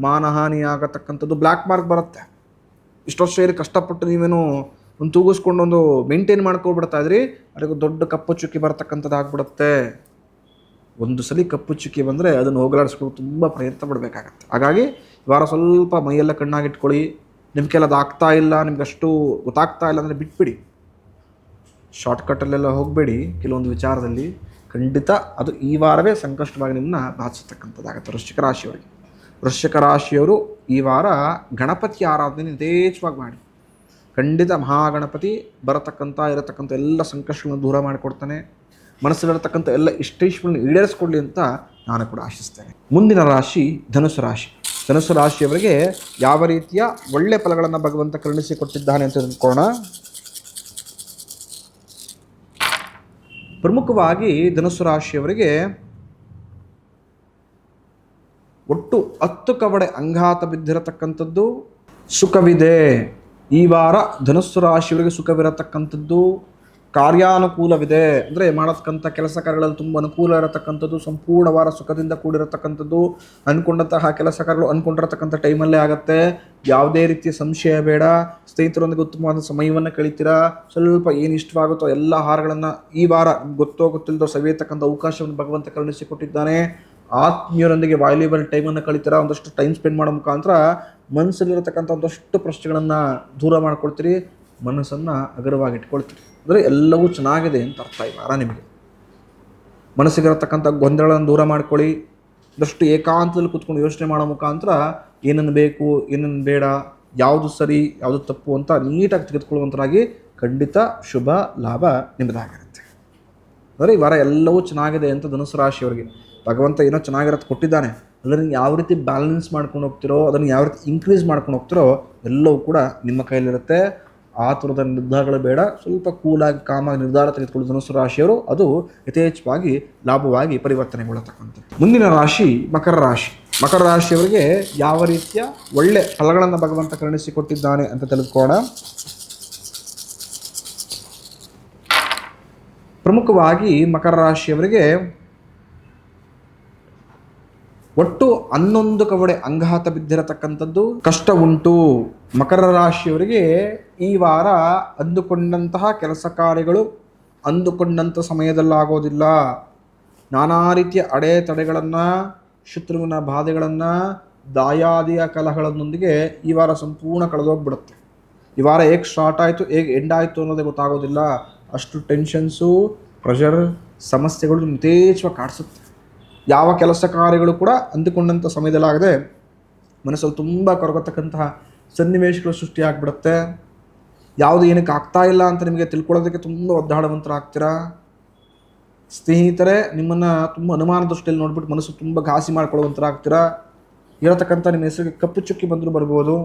Speaker 1: ಮಾನಹಾನಿ ಆಗತಕ್ಕಂಥದ್ದು, ಬ್ಲ್ಯಾಕ್ ಮಾರ್ಕ್ ಬರುತ್ತೆ. ಇಷ್ಟೊತ್ತು ಸೇರಿ ಕಷ್ಟಪಟ್ಟು ನೀವೇನು ಒಂದು ತೂಗಿಸ್ಕೊಂಡು ಒಂದು ಮೇಂಟೈನ್ ಮಾಡ್ಕೊಬಿಡ್ತಾ ಇದ್ರಿ, ಅದಕ್ಕೆ ದೊಡ್ಡ ಕಪ್ಪು ಚುಕ್ಕಿ ಬರ್ತಕ್ಕಂಥದ್ದು ಆಗ್ಬಿಡುತ್ತೆ. ಒಂದು ಸಲ ಕಪ್ಪು ಚುಕ್ಕಿ ಬಂದರೆ ಅದನ್ನು ಹೋಗಲಾಡಿಸ್ಕೊಂಡು ತುಂಬ ಪ್ರಯತ್ನ ಪಡಬೇಕಾಗತ್ತೆ. ಹಾಗಾಗಿ ಈ ವಾರ ಸ್ವಲ್ಪ ಮೈಯೆಲ್ಲ ಕಣ್ಣಾಗಿಟ್ಕೊಳ್ಳಿ. ನಿಮ್ಗೆಲ್ಲ ಅದು ಆಗ್ತಾ ಇಲ್ಲ, ನಿಮ್ಗೆ ಅಷ್ಟು ಗೊತ್ತಾಗ್ತಾ ಇಲ್ಲ ಅಂದರೆ ಬಿಟ್ಬಿಡಿ. ಶಾರ್ಟ್ಕಟ್ಟಲ್ಲೆಲ್ಲ ಹೋಗಬೇಡಿ. ಕೆಲವೊಂದು ವಿಚಾರದಲ್ಲಿ ಖಂಡಿತ ಅದು ಈ ವಾರವೇ ಸಂಕಷ್ಟವಾಗಿ ನಿಮ್ಮನ್ನ ಬಾಧಿಸತಕ್ಕಂಥದ್ದಾಗತ್ತೆ ವೃಶ್ಚಿಕ ರಾಶಿಯವರಿಗೆ. ವೃಶ್ಚಿಕ ರಾಶಿಯವರು ಈ ವಾರ ಗಣಪತಿ ಆರಾಧನೆ ಯಥೇಚ್ಛವಾಗಿ ಮಾಡಿ. ಖಂಡಿತ ಮಹಾಗಣಪತಿ ಇರತಕ್ಕಂಥ ಎಲ್ಲ ಸಂಕಷ್ಟಗಳನ್ನು ದೂರ ಮಾಡಿಕೊಡ್ತಾನೆ. ಮನಸ್ಸಲ್ಲಿರತಕ್ಕಂಥ ಎಲ್ಲ ಇಷ್ಟೇಶ್ವರನ್ನು ಈಡೇರಿಸ್ಕೊಡ್ಲಿ ಅಂತ ನಾನು ಕೂಡ ಆಶಿಸ್ತೇನೆ. ಮುಂದಿನ ರಾಶಿ ಧನುಸು ರಾಶಿ. ಧನುಸ್ಸು ರಾಶಿಯವರಿಗೆ ಯಾವ ರೀತಿಯ ಒಳ್ಳೆ ಫಲಗಳನ್ನು ಭಗವಂತ ಕರುಣಿಸಿಕೊಟ್ಟಿದ್ದಾನೆ ಅಂತ ತಿಳ್ಕೊಳ್ಳೋಣ. ಪ್ರಮುಖವಾಗಿ ಧನುಸ್ಸು ರಾಶಿಯವರಿಗೆ ಒಟ್ಟು 10 ಕವಡೆ ಅಂಗಾತ ಬಿದ್ದಿರತಕ್ಕಂಥದ್ದು, ಸುಖವಿದೆ. ಈ ವಾರ ಧನುಸ್ಸು ರಾಶಿಯವರಿಗೆ ಸುಖವಿರತಕ್ಕಂಥದ್ದು, ಕಾರ್ಯಾನುಕೂಲವಿದೆ. ಅಂದರೆ ಮಾಡತಕ್ಕಂಥ ಕೆಲಸ ಕಾರ್ಯಗಳಲ್ಲಿ ತುಂಬ ಅನುಕೂಲ ಇರತಕ್ಕಂಥದ್ದು, ಸಂಪೂರ್ಣ ವಾರ ಸುಖದಿಂದ ಕೂಡಿರತಕ್ಕಂಥದ್ದು. ಅಂದ್ಕೊಂಡಂತಹ ಕೆಲಸ ಕಾರ್ಯಗಳು ಅಂದ್ಕೊಂಡಿರತಕ್ಕಂಥ ಟೈಮಲ್ಲೇ ಆಗುತ್ತೆ. ಯಾವುದೇ ರೀತಿಯ ಸಂಶಯ ಬೇಡ. ಸ್ನೇಹಿತರೊಂದಿಗೆ ಉತ್ತಮವಾದ ಸಮಯವನ್ನು ಕಳೀತೀರಾ. ಸ್ವಲ್ಪ ಏನು ಇಷ್ಟವಾಗುತ್ತೋ ಎಲ್ಲ ಆಹಾರಗಳನ್ನು ಈ ವಾರ ಗೊತ್ತೋ ಗೊತ್ತಿಲ್ಲದೋ ಸವಿಯತಕ್ಕಂಥ ಅವಕಾಶವನ್ನು ಭಗವಂತ ಕರುಣಿಸಿಕೊಟ್ಟಿದ್ದಾನೆ. ಆತ್ಮೀಯರೊಂದಿಗೆ ವಾಲ್ಯುಬಲ್ ಟೈಮನ್ನು ಕಳೀತೀರಾ. ಒಂದಷ್ಟು ಟೈಮ್ ಸ್ಪೆಂಡ್ ಮಾಡೋ ಮುಖಾಂತರ ಮನಸ್ಸಲ್ಲಿರತಕ್ಕಂಥ ಒಂದಷ್ಟು ಪ್ರಶ್ನೆಗಳನ್ನು ದೂರ ಮಾಡ್ಕೊಳ್ತೀರಿ. ಮನಸ್ಸನ್ನು ಹಗುರವಾಗಿ ಇಟ್ಕೊಳ್ತೀರಿ. ಅಂದರೆ ಎಲ್ಲವೂ ಚೆನ್ನಾಗಿದೆ ಅಂತ ಅರ್ಥ ಈ ವಾರ ನಿಮಗೆ. ಮನಸ್ಸಿಗಿರತಕ್ಕಂಥ ಗೊಂದಲಗಳನ್ನು ದೂರ ಮಾಡ್ಕೊಳ್ಳಿ. ಒಂದಷ್ಟು ಏಕಾಂತದಲ್ಲಿ ಕೂತ್ಕೊಂಡು ಯೋಚನೆ ಮಾಡೋ ಮುಖಾಂತರ ಏನನ್ನು ಬೇಕು, ಏನನ್ನು ಬೇಡ, ಯಾವುದು ಸರಿ, ಯಾವುದು ತಪ್ಪು ಅಂತ ನೀಟಾಗಿ ತೆಗೆದುಕೊಳ್ಳುವಂಥರಾಗಿ ಖಂಡಿತ ಶುಭ ಲಾಭ ನಿಮ್ಮದಾಗಿರುತ್ತೆ. ಅಂದರೆ ಈ ವಾರ ಎಲ್ಲವೂ ಚೆನ್ನಾಗಿದೆ ಅಂತ ಧನುಸ್ಸು ರಾಶಿಯವರಿಗೆ ಭಗವಂತ ಏನೋ ಚೆನ್ನಾಗಿರೋದು ಕೊಟ್ಟಿದ್ದಾನೆ. ಅದನ್ನು ಯಾವ ರೀತಿ ಬ್ಯಾಲೆನ್ಸ್ ಮಾಡ್ಕೊಂಡು ಹೋಗ್ತಿರೋ, ಅದನ್ನು ಯಾವ ರೀತಿ ಇನ್ಕ್ರೀಸ್ ಮಾಡ್ಕೊಂಡು ಹೋಗ್ತಿರೋ ಎಲ್ಲವೂ ಕೂಡ ನಿಮ್ಮ ಕೈಲಿರುತ್ತೆ. ಆತುರದ ನಿರ್ಧಾರಗಳು ಬೇಡ. ಸ್ವಲ್ಪ ಕೂಲಾಗಿ ಕಾಮಾಗಿ ನಿರ್ಧಾರ ತೆಗೆದುಕೊಳ್ಳುವ ಧನುಸ್ಸು ರಾಶಿಯವರು ಅದು ಯಥೇಚ್ಛವಾಗಿ ಲಾಭವಾಗಿ ಪರಿವರ್ತನೆಗೊಳ್ಳತಕ್ಕಂಥದ್ದು. ಮುಂದಿನ ರಾಶಿ ಮಕರ ರಾಶಿ. ಮಕರ ರಾಶಿಯವರಿಗೆ ಯಾವ ರೀತಿಯ ಒಳ್ಳೆ ಫಲಗಳನ್ನು ಭಗವಂತ ಕರುಣಿಸಿಕೊಟ್ಟಿದ್ದಾನೆ ಅಂತ ತಿಳಿದುಕೊಳ್ಳೋಣ. ಪ್ರಮುಖವಾಗಿ ಮಕರ ರಾಶಿಯವರಿಗೆ ಒಟ್ಟು 11 ಕವಡೆ ಅಂಗಾತ ಬಿದ್ದಿರತಕ್ಕಂಥದ್ದು, ಕಷ್ಟ ಉಂಟು. ಮಕರ ರಾಶಿಯವರಿಗೆ ಈ ವಾರ ಅಂದುಕೊಂಡಂತಹ ಕೆಲಸ ಕಾರ್ಯಗಳು ಅಂದುಕೊಂಡಂಥ ಸಮಯದಲ್ಲಾಗೋದಿಲ್ಲ. ನಾನಾ ರೀತಿಯ ಅಡೆತಡೆಗಳನ್ನು, ಶತ್ರುವಿನ ಬಾಧೆಗಳನ್ನು, ದಾಯಾದಿಯ ಕಲಹಗಳನ್ನೊಂದಿಗೆ ಈ ವಾರ ಸಂಪೂರ್ಣ ಕಳೆದೋಗ್ಬಿಡುತ್ತೆ. ಈ ವಾರ ಹೇಗೆ ಸ್ಟಾರ್ಟ್ ಆಯಿತು, ಹೇಗೆ ಎಂಡ್ ಆಯಿತು ಅನ್ನೋದೇ ಗೊತ್ತಾಗೋದಿಲ್ಲ. ಅಷ್ಟು ಟೆನ್ಷನ್ಸು, ಪ್ರೆಷರ್, ಸಮಸ್ಯೆಗಳು ಯಥೇಚ್ಛವಾಗಿ ಕಾಡಿಸುತ್ತೆ. ಯಾವ ಕೆಲಸ ಕಾರ್ಯಗಳು ಕೂಡ ಅಂದುಕೊಂಡಂಥ ಸಮಯದಲ್ಲಾಗದೆ ಮನಸ್ಸಲ್ಲಿ ತುಂಬ ಕೊರಗತಕ್ಕಂತಹ ಸನ್ನಿವೇಶಗಳು ಸೃಷ್ಟಿಯಾಗಿಬಿಡುತ್ತೆ. ಯಾವುದು ಏನಕ್ಕೆ ಆಗ್ತಾ ಇಲ್ಲ ಅಂತ ನಿಮಗೆ ತಿಳ್ಕೊಳ್ಳೋದಕ್ಕೆ ತುಂಬ ಒದ್ದಾಡುವಂತರಾಗ್ತೀರಾ. ಸ್ನೇಹಿತರೆ ನಿಮ್ಮನ್ನು ತುಂಬ ಅನುಮಾನ ದೃಷ್ಟಿಯಲ್ಲಿ ನೋಡ್ಬಿಟ್ಟು ಮನಸ್ಸು ತುಂಬ ಘಾಸಿ ಮಾಡ್ಕೊಳ್ಳುವಂತರಾಗ್ತೀರಾ. ಇರತಕ್ಕಂಥ ನಿಮ್ಮ ಹೆಸರಿಗೆ ಕಪ್ಪು ಚುಕ್ಕಿ ಬಂದರೂ ಬರ್ಬೋದು.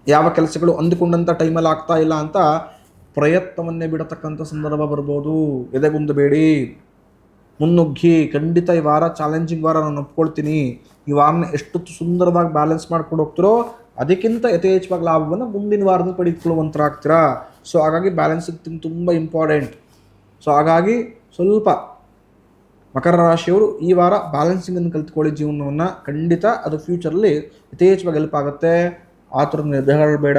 Speaker 1: ಯಾವ ಕೆಲಸಗಳು ಅಂದುಕೊಂಡಂಥ ಟೈಮಲ್ಲಿ ಆಗ್ತಾ ಇಲ್ಲ ಅಂತ ಪ್ರಯತ್ನವನ್ನೇ ಬಿಡತಕ್ಕಂಥ ಸಂದರ್ಭ ಬರ್ಬೋದು. ಎದೆಗುಂದಬೇಡಿ, ಮುನ್ನುಗ್ಗಿ. ಖಂಡಿತ ಈ ವಾರ ಚಾಲೆಂಜಿಂಗ್ ವಾರ ನಾನು ಒಪ್ಕೊಳ್ತೀನಿ. ಈ ವಾರನ ಎಷ್ಟು ಸುಂದರವಾಗಿ ಬ್ಯಾಲೆನ್ಸ್ ಮಾಡ್ಕೊಂಡು ಹೋಗ್ತಿರೋ ಅದಕ್ಕಿಂತ ಯಥೇಚ್ಛವಾಗಿ ಲಾಭವನ್ನು ಮುಂದಿನ ವಾರದಲ್ಲಿ ಪಡೆದುಕೊಳ್ಳುವಂತರಾಗ್ತೀರಾ. ಸೊ ಹಾಗಾಗಿ ಬ್ಯಾಲೆನ್ಸಿಂಗ್ ತುಂಬ ಇಂಪಾರ್ಟೆಂಟ್. ಸೊ ಹಾಗಾಗಿ ಸ್ವಲ್ಪ ಮಕರ ರಾಶಿಯವರು ಈ ವಾರ ಬ್ಯಾಲೆನ್ಸಿಂಗನ್ನು ಕಲಿತ್ಕೊಳ್ಳಿ ಜೀವನವನ್ನು. ಖಂಡಿತ ಅದು ಫ್ಯೂಚರಲ್ಲಿ ಯಥೇಚ್ಛವಾಗಿ ಹೆಲ್ಪ್ ಆಗುತ್ತೆ. ಆ ಥರದ ನಿರ್ಧಾರಗಳು ಬೇಡ.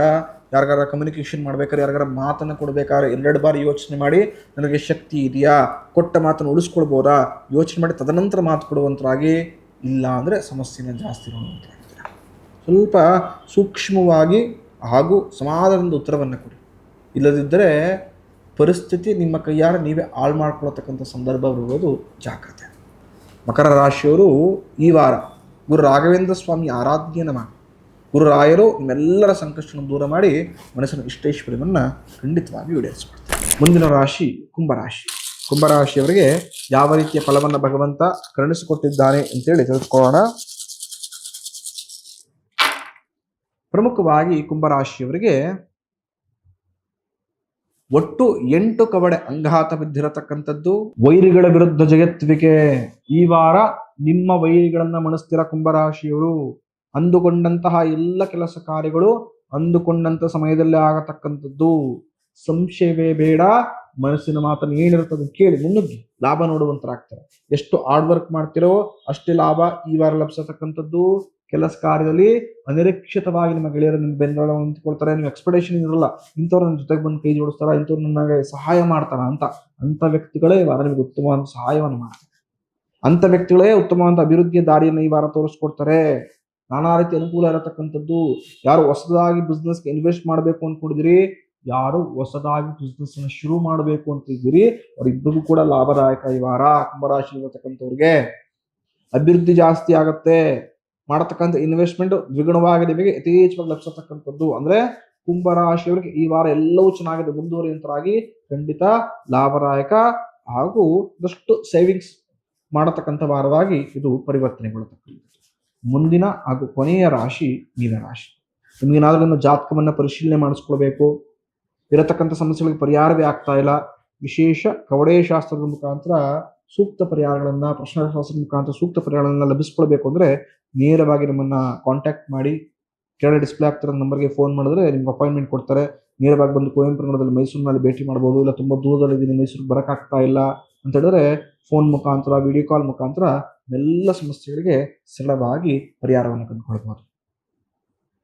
Speaker 1: ಯಾರಿಗಾರ ಕಮ್ಯುನಿಕೇಷನ್ ಮಾಡ್ಬೇಕಾದ್ರೆ, ಯಾರಿಗಾರ ಮಾತನ್ನು ಕೊಡಬೇಕಾದ್ರೆ 2 ಬಾರಿ ಯೋಚನೆ ಮಾಡಿ ನನಗೆ ಶಕ್ತಿ ಇದೆಯಾ, ಕೊಟ್ಟ ಮಾತನ್ನು ಉಳಿಸ್ಕೊಳ್ಬೋದಾ ಯೋಚನೆ ಮಾಡಿ ತದನಂತರ ಮಾತು ಕೊಡುವಂತರಾಗಿ. ಇಲ್ಲ ಅಂದರೆ ಸಮಸ್ಯೆನ ಜಾಸ್ತಿ ನೋಡುವಂಥರಾಗ್ತೀರ. ಸ್ವಲ್ಪ ಸೂಕ್ಷ್ಮವಾಗಿ ಹಾಗೂ ಸಮಾಧಾನದಿಂದ ಉತ್ತರವನ್ನು ಕೊಡಿ. ಇಲ್ಲದಿದ್ದರೆ ಪರಿಸ್ಥಿತಿ ನಿಮ್ಮ ಕೈಯಾರ ನೀವೇ ಹಾಳು ಮಾಡ್ಕೊಳ್ತಕ್ಕಂಥ ಸಂದರ್ಭ ಬರುವುದು ಜಾಗ್ರತೆ. ಮಕರ ರಾಶಿಯವರು ಈ ವಾರ ಗುರು ರಾಘವೇಂದ್ರ ಸ್ವಾಮಿ ಆರಾಧನೆಯನ್ನು ಮಾಡಿ ಗುರುರಾಯರು ನಿಮ್ಮೆಲ್ಲರ ಸಂಕಷ್ಟವನ್ನು ದೂರ ಮಾಡಿ ಮನಸ್ಸಿನ ಇಷ್ಟೈಶ್ವರ್ಯವನ್ನು ಖಂಡಿತವಾಗಿ ಈಡೇರಿಸ್ಕೊಡ್ತಾರೆ. ಮುಂದಿನ ರಾಶಿ ಕುಂಭರಾಶಿ. ಕುಂಭರಾಶಿಯವರಿಗೆ ಯಾವ ರೀತಿಯ ಫಲವನ್ನು ಭಗವಂತ ಕರುಣಿಸಿಕೊಟ್ಟಿದ್ದಾನೆ ಅಂತೇಳಿ ತಿಳಿದುಕೊಳ್ಳೋಣ. ಪ್ರಮುಖವಾಗಿ ಕುಂಭರಾಶಿಯವರಿಗೆ ಒಟ್ಟು 8 ಕವಡೆ ಅಂಗಾತ ಬಿದ್ದಿರತಕ್ಕಂಥದ್ದು, ವೈರಿಗಳ ವಿರುದ್ಧ ಜಯತ್ವಿಕೆ. ಈ ವಾರ ನಿಮ್ಮ ವೈರಿಗಳನ್ನ ಮಣಿಸ್ತಿರ ಕುಂಭರಾಶಿಯವರು. ಅಂದುಕೊಂಡಂತಹ ಎಲ್ಲ ಕೆಲಸ ಕಾರ್ಯಗಳು ಅಂದುಕೊಂಡಂಥ ಸಮಯದಲ್ಲೇ ಆಗತಕ್ಕಂಥದ್ದು. ಸಂಶಯವೇ ಬೇಡ. ಮನಸ್ಸಿನ ಮಾತನ್ನು ಏನಿರ್ತದೆ ಕೇಳಿ ಮುನ್ನುಗ್ಗಿ ಲಾಭ ನೋಡುವಂತರಾಗ್ತಾರೆ. ಎಷ್ಟು ಹಾರ್ಡ್ ವರ್ಕ್ ಮಾಡ್ತಿರೋ ಅಷ್ಟೇ ಲಾಭ ಈ ವಾರ ಲಭಿಸತಕ್ಕಂಥದ್ದು. ಕೆಲಸ ಕಾರ್ಯದಲ್ಲಿ ಅನಿರೀಕ್ಷಿತವಾಗಿ ನಿಮ್ಮ ಗೆಳೆಯರು ನಿಮ್ಮ ಬೆನ್ನೆಲುಬು ನಿಂತುಕೊಳ್ತಾರೆ. ನೀವು ಎಕ್ಸ್ಪೆಕ್ಟೇಷನ್ ಇರಲ್ಲ, ಇಂಥವ್ರು ನನ್ನ ಜೊತೆಗೆ ಬಂದು ಕೈ ಜೋಡಿಸ್ತಾರ, ಇಂಥವ್ರು ನನಗೆ ಸಹಾಯ ಮಾಡ್ತಾರ ಅಂಥ ವ್ಯಕ್ತಿಗಳೇ ಈ ವಾರ ನಿಮಗೆ ಉತ್ತಮವಾದ ಸಹಾಯವನ್ನು ಮಾಡ್ತಾರೆ. ಅಂಥ ವ್ಯಕ್ತಿಗಳೇ ಉತ್ತಮವಾದ ಅಭಿವೃದ್ಧಿಯ ದಾರಿಯನ್ನು ಈ ವಾರ ತೋರಿಸ್ಕೊಡ್ತಾರೆ. ನಾನಾ ರೀತಿ ಅನುಕೂಲ ಇರತಕ್ಕಂಥದ್ದು. ಯಾರು ಹೊಸದಾಗಿ ಬಿಸ್ನೆಸ್ಗೆ ಇನ್ವೆಸ್ಟ್ ಮಾಡಬೇಕು ಅಂದ್ಕೊಂಡಿದ್ದೀರಿ, ಯಾರು ಹೊಸದಾಗಿ ಬಿಸ್ನೆಸ್ ಅನ್ನು ಶುರು ಮಾಡಬೇಕು ಅಂತಿದ್ದೀರಿ, ಅವರಿಬ್ಬರಿಗೂ ಕೂಡ ಲಾಭದಾಯಕ ಈ ವಾರ. ಕುಂಭರಾಶಿ ಇರತಕ್ಕಂಥವ್ರಿಗೆ ಅಭಿವೃದ್ಧಿ ಜಾಸ್ತಿ ಆಗತ್ತೆ. ಮಾಡತಕ್ಕಂಥ ಇನ್ವೆಸ್ಟ್ಮೆಂಟ್ ದ್ವಿಗುಣವಾಗಿ ನಿಮಗೆ ಯಥೇಚ್ಛವಾಗಿ ಲಭಿಸತಕ್ಕಂಥದ್ದು. ಅಂದ್ರೆ ಕುಂಭರಾಶಿಯವರಿಗೆ ಈ ವಾರ ಎಲ್ಲವೂ ಚೆನ್ನಾಗಿದೆ, ಮುಂದುವರಿಯುವಂತರಾಗಿ ಖಂಡಿತ ಲಾಭದಾಯಕ ಹಾಗೂ ಒಂದಷ್ಟು ಸೇವಿಂಗ್ಸ್ ಮಾಡತಕ್ಕಂಥ ವಾರವಾಗಿ ಇದು ಪರಿವರ್ತನೆಗೊಳ್ಳತಕ್ಕಂಥದ್ದು. ಮುಂದಿನ ಹಾಗೂ ಕೊನೆಯ ರಾಶಿ ಮೀನರಾಶಿ. ನಿಮಗೇನಾದ್ರೂ ನಿಮ್ಮ ಜಾತಕವನ್ನು ಪರಿಶೀಲನೆ ಮಾಡಿಸ್ಕೊಳ್ಬೇಕು, ಇರತಕ್ಕಂಥ ಸಮಸ್ಯೆಗಳಿಗೆ ಪರಿಹಾರವೇ ಆಗ್ತಾ ಇಲ್ಲ, ವಿಶೇಷ ಕವಡೆ ಶಾಸ್ತ್ರದ ಮುಖಾಂತರ ಸೂಕ್ತ ಪರಿಹಾರಗಳನ್ನ, ಪ್ರಶ್ನಾಶಾಸ್ತ್ರದ ಮುಖಾಂತರ ಸೂಕ್ತ ಪರಿಹಾರಗಳನ್ನ ಲಭಿಸ್ಕೊಳ್ಬೇಕು ಅಂದ್ರೆ ನೇರವಾಗಿ ನಮ್ಮನ್ನ ಕಾಂಟ್ಯಾಕ್ಟ್ ಮಾಡಿ. ಕೆಳಗಡೆ ಡಿಸ್ಪ್ಲೇ ಆಗ್ತಿರೋ ನಂಬರ್ಗೆ ಫೋನ್ ಮಾಡಿದ್ರೆ ನಿಮ್ಗೆ ಅಪಾಯಿಂಟ್ಮೆಂಟ್ ಕೊಡ್ತಾರೆ. ನೇರವಾಗಿ ಬಂದು ಕುವೆಂಪು ನಗರದಲ್ಲಿ ಮೈಸೂರಿನಲ್ಲಿ ಭೇಟಿ ಮಾಡ್ಬೋದು. ಇಲ್ಲ ತುಂಬ ದೂರದಲ್ಲಿದ್ದೀನಿ, ಮೈಸೂರಿಗೆ ಬರೋಕ್ಕಾಗ್ತಾ ಇಲ್ಲ ಅಂತ ಹೇಳಿದ್ರೆ ಫೋನ್ ಮುಖಾಂತರ, ವಿಡಿಯೋ ಕಾಲ್ ಮುಖಾಂತರ ಎಲ್ಲ ಸಮಸ್ಯೆಗಳಿಗೆ ಸರಳವಾಗಿ ಪರಿಹಾರವನ್ನು ಕಂಡುಕೊಳ್ಬೋದು.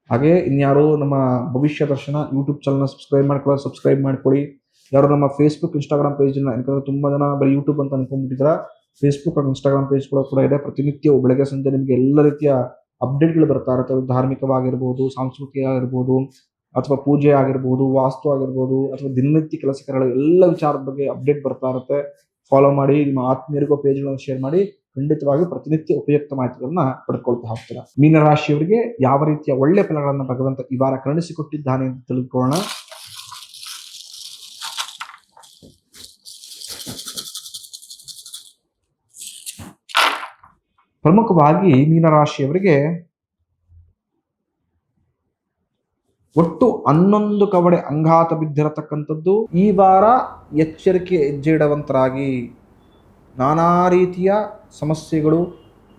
Speaker 1: ಹಾಗೆ ಇನ್ಯಾರು ನಮ್ಮ ಭವಿಷ್ಯ ದರ್ಶನ ಯೂಟ್ಯೂಬ್ ಚಾನಲ್ನ ಸಬ್ಸ್ಕ್ರೈಬ್ ಮಾಡ್ಕೊಳ್ಳಿ. ಯಾರು ನಮ್ಮ ಫೇಸ್ಬುಕ್ ಇನ್ಸ್ಟಾಗ್ರಾಮ್ ಪೇಜ್ನ, ಯಾಕಂದ್ರೆ ತುಂಬಾ ಜನ ಬರೀ ಯೂಟ್ಯೂಬ್ ಅಂತ ಅನ್ಕೊಂಡ್ಬಿಟ್ಟಿದ್ರ, ಫೇಸ್ಬುಕ್ ಹಾಗೂ ಇನ್ಸ್ಟಾಗ್ರಾಮ್ ಪೇಜ್ ಕೂಡ ಇದೆ. ಪ್ರತಿನಿತ್ಯವೂ ಬೆಳಗ್ಗೆ ಸಂಜೆ ನಿಮಗೆ ಎಲ್ಲ ರೀತಿಯ ಅಪ್ಡೇಟ್ಗಳು ಬರ್ತಾ ಇರುತ್ತೆ. ಧಾರ್ಮಿಕವಾಗಿರ್ಬೋದು, ಸಾಂಸ್ಕೃತಿಕ ಆಗಿರ್ಬೋದು, ಅಥವಾ ಪೂಜೆ ಆಗಿರ್ಬೋದು, ವಾಸ್ತು ಆಗಿರ್ಬೋದು, ಅಥವಾ ದಿನನಿತ್ಯ ಕೆಲಸ ಕಾರ್ಯಗಳು ಎಲ್ಲ ವಿಚಾರದ ಬಗ್ಗೆ ಅಪ್ಡೇಟ್ ಬರ್ತಾ ಇರುತ್ತೆ. ಫಾಲೋ ಮಾಡಿ, ನಿಮ್ಮ ಆತ್ಮೀಯರಿಗೂ ಪೇಜ್ಗಳನ್ನು ಶೇರ್ ಮಾಡಿ. ಖಂಡಿತವಾಗಿ ಪ್ರತಿನಿತ್ಯ ಉಪಯುಕ್ತ ಮಾಹಿತಿಗಳನ್ನ ಪಡ್ಕೊಳ್ತಾ ಹೋಗ್ತೀರಾ. ಮೀನರಾಶಿಯವರಿಗೆ ಯಾವ ರೀತಿಯ ಒಳ್ಳೆ ಫಲಗಳನ್ನ ಭಗವಂತ ಈ ವಾರ ಕರುಣಿಸಿಕೊಟ್ಟಿದ್ದಾನೆ ಅಂತ ತಿಳ್ಕೊಳ್ಳೋಣ. ಪ್ರಮುಖವಾಗಿ ಮೀನರಾಶಿಯವರಿಗೆ ಒಟ್ಟು 11 ಕವಡೆ ಅಂಗಾತ ಬಿದ್ದಿರತಕ್ಕಂಥದ್ದು. ಈ ವಾರ ಎಚ್ಚರಿಕೆ ಹೆಜ್ಜೆ ಇಡುವಂತರಾಗಿ ನಾನಾ ರೀತಿಯ ಸಮಸ್ಯೆಗಳು,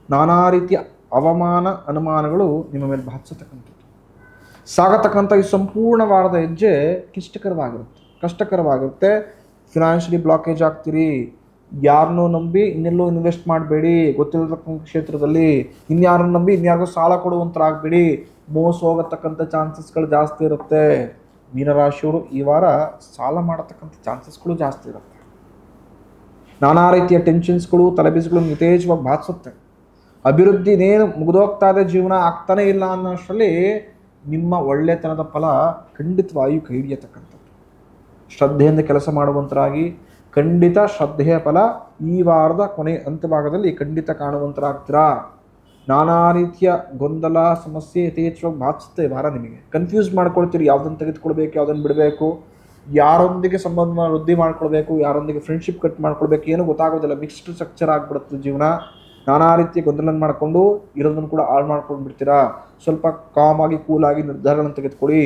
Speaker 1: ನಾನಾ ರೀತಿಯ ಅವಮಾನ ಅನುಮಾನಗಳು ನಿಮ್ಮ ಮೇಲೆ ಬಾಧಿಸತಕ್ಕಂಥದ್ದು. ಸಾಗತಕ್ಕಂಥ ಈ ಸಂಪೂರ್ಣ ವಾರದ ಹೆಜ್ಜೆ ಕಷ್ಟಕರವಾಗಿರುತ್ತೆ. Financially blockage ಆಗ್ತೀರಿ. ಯಾರನ್ನೂ ನಂಬಿ ಇನ್ನೆಲ್ಲೋ ಇನ್ವೆಸ್ಟ್ ಮಾಡಬೇಡಿ. ಗೊತ್ತಿರತಕ್ಕಂಥ ಕ್ಷೇತ್ರದಲ್ಲಿ ಇನ್ಯಾರನ್ನು ನಂಬಿ ಇನ್ಯಾರಿಗೂ ಸಾಲ ಕೊಡುವಂತರಾಗಬೇಡಿ. ಮೋಸ ಹೋಗತಕ್ಕಂಥ ಚಾನ್ಸಸ್ಗಳು ಜಾಸ್ತಿ ಇರುತ್ತೆ. ಮೀನರಾಶಿಯವರು ಈ ವಾರ ಸಾಲ ಮಾಡತಕ್ಕಂಥ ಚಾನ್ಸಸ್ಗಳು ಜಾಸ್ತಿ ಇರುತ್ತೆ. ನಾನಾ ರೀತಿಯ ಟೆನ್ಷನ್ಸ್ಗಳು, ತಲೆಬಿಸಿಗಳು ಯಥೇಚ್ಛವಾಗಿ ಬಾಧಿಸುತ್ತೆ. ಅಭಿವೃದ್ಧಿ ಇನ್ನೇನು ಮುಗಿದೋಗ್ತಾ ಇದೆ, ಜೀವನ ಆಗ್ತಾನೆ ಇಲ್ಲ ಅನ್ನೋಷ್ಟರಲ್ಲಿ ನಿಮ್ಮ ಒಳ್ಳೆತನದ ಫಲ ಖಂಡಿತವಾಗಿಯೂ ಕೈ ಹಿಡಿಯತಕ್ಕಂಥದ್ದು. ಶ್ರದ್ಧೆಯಿಂದ ಕೆಲಸ ಮಾಡುವಂತರಾಗಿ ಖಂಡಿತ ಶ್ರದ್ಧೆಯ ಫಲ ಈ ವಾರದ ಕೊನೆ ಅಂತ್ಯಭಾಗದಲ್ಲಿ ಖಂಡಿತ ಕಾಣುವಂತರಾಗ್ತೀರಾ. ನಾನಾ ರೀತಿಯ ಗೊಂದಲ, ಸಮಸ್ಯೆ ಯಥೇಚ್ಛವಾಗಿ ಬಾಧಿಸುತ್ತೆ ಈ ವಾರ. ನಿಮಗೆ ಕನ್ಫ್ಯೂಸ್ ಮಾಡ್ಕೊಳ್ತೀರಿ, ಯಾವುದನ್ನು ತೆಗೆದುಕೊಳ್ಬೇಕು, ಯಾವುದನ್ನು ಬಿಡಬೇಕು, ಯಾರೊಂದಿಗೆ ಸಂಬಂಧ ವೃದ್ಧಿ ಮಾಡ್ಕೊಳ್ಬೇಕು, ಯಾರೊಂದಿಗೆ ಫ್ರೆಂಡ್ಶಿಪ್ ಕಟ್ ಮಾಡ್ಕೊಳ್ಬೇಕು, ಏನೂ ಗೊತ್ತಾಗೋದಿಲ್ಲ. ಮಿಕ್ಸ್ಡ್ ಸ್ಟ್ರಕ್ಚರ್ ಆಗಿಬಿಡುತ್ತೆ ಜೀವನ. ನಾನಾ ರೀತಿಯ ಗೊಂದಲ ಮಾಡಿಕೊಂಡು ಇರೋದನ್ನು ಕೂಡ ಹಾಳು ಮಾಡ್ಕೊಂಡು ಬಿಡ್ತೀರಾ. ಸ್ವಲ್ಪ ಕಾಮಾಗಿ, ಕೂಲಾಗಿ ನಿರ್ಧಾರಗಳನ್ನು ತೆಗೆದುಕೊಳ್ಳಿ.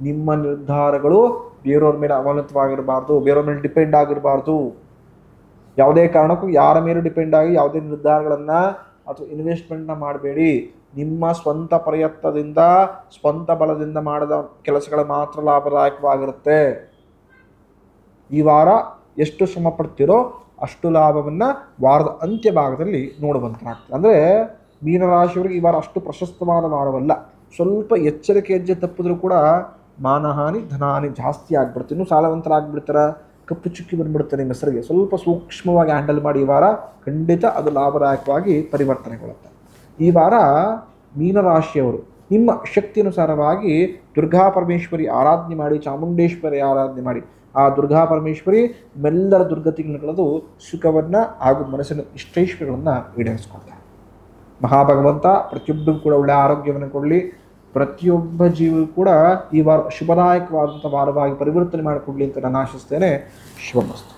Speaker 1: ನಿಮ್ಮ ನಿರ್ಧಾರಗಳು ಬೇರೆಯವ್ರ ಮೇಲೆ ಅವಲಂಬಿತವಾಗಿರಬಾರ್ದು, ಬೇರೆಯವ್ರ ಮೇಲೆ ಡಿಪೆಂಡ್ ಆಗಿರಬಾರ್ದು. ಯಾವುದೇ ಕಾರಣಕ್ಕೂ ಯಾರ ಮೇಲೂ ಡಿಪೆಂಡ್ ಆಗಿ ಯಾವುದೇ ನಿರ್ಧಾರಗಳನ್ನು ಅಥವಾ ಇನ್ವೆಸ್ಟ್ಮೆಂಟ್ನ ಮಾಡಬೇಡಿ. ನಿಮ್ಮ ಸ್ವಂತ ಪ್ರಯತ್ನದಿಂದ, ಸ್ವಂತ ಬಲದಿಂದ ಮಾಡಿದ ಕೆಲಸಗಳು ಮಾತ್ರ ಲಾಭದಾಯಕವಾಗಿರುತ್ತೆ. ಈ ವಾರ ಎಷ್ಟು ಶ್ರಮ ಪಡ್ತೀರೋ ಅಷ್ಟು ಲಾಭವನ್ನು ವಾರದ ಅಂತ್ಯ ಭಾಗದಲ್ಲಿ ನೋಡುವಂತಾಗ್ತದೆ. ಅಂದರೆ ಮೀನರಾಶಿಯವರಿಗೆ ಈ ವಾರ ಅಷ್ಟು ಪ್ರಶಸ್ತವಾದ ವಾರವಲ್ಲ. ಸ್ವಲ್ಪ ಎಚ್ಚರಿಕೆ ಹೆಜ್ಜೆ ತಪ್ಪಿದ್ರೂ ಕೂಡ ಮಾನಹಾನಿ, ಧನಹಾನಿ ಜಾಸ್ತಿ ಆಗ್ಬಿಡುತ್ತೆ. ಇನ್ನೂ ಸಾಲವಂತರಾಗ್ಬಿಡ್ತಾರೆ, ಕಪ್ಪು ಚುಕ್ಕಿ ಬಂದ್ಬಿಡುತ್ತೆ ನಿಮ್ಮ ಹೆಸರಿಗೆ. ಸ್ವಲ್ಪ ಸೂಕ್ಷ್ಮವಾಗಿ ಹ್ಯಾಂಡಲ್ ಮಾಡಿ. ಈ ವಾರ ಖಂಡಿತ ಅದು ಲಾಭದಾಯಕವಾಗಿ ಪರಿವರ್ತನೆಗೊಳ್ಳುತ್ತೆ. ಈ ವಾರ ಮೀನರಾಶಿಯವರು ನಿಮ್ಮ ಶಕ್ತಿಯನುಸಾರವಾಗಿ ದುರ್ಗಾ ಪರಮೇಶ್ವರಿ ಆರಾಧನೆ ಮಾಡಿ, ಚಾಮುಂಡೇಶ್ವರಿ ಆರಾಧನೆ ಮಾಡಿ. ಆ ದುರ್ಗಾ ಪರಮೇಶ್ವರಿ ಮೆಲ್ಲರ ದುರ್ಗತಿಗಳನ್ನು ಕಳೆದು ಸುಖವನ್ನು ಹಾಗೂ ಮನಸ್ಸಿನ ಇಷ್ಟೈಶ್ವರ್ಯಗಳನ್ನು ಈಡೇರಿಸ್ಕೊಳ್ತಾರೆ. ಮಹಾಭಗವಂತ ಪ್ರತಿಯೊಬ್ಬರಿಗೂ ಕೂಡ ಒಳ್ಳೆಯ ಆರೋಗ್ಯವನ್ನು ಕೊಡಲಿ. ಪ್ರತಿಯೊಬ್ಬ ಜೀವಿಗೂ ಕೂಡ ಈ ವಾರ ಶುಭದಾಯಕವಾದಂಥ ವಾರವಾಗಿ ಪರಿವರ್ತನೆ ಮಾಡಿಕೊಡ್ಲಿ ಅಂತ ನಾನು ಆಶಿಸ್ತೇನೆ. ಶುಭಮಸ್ತು.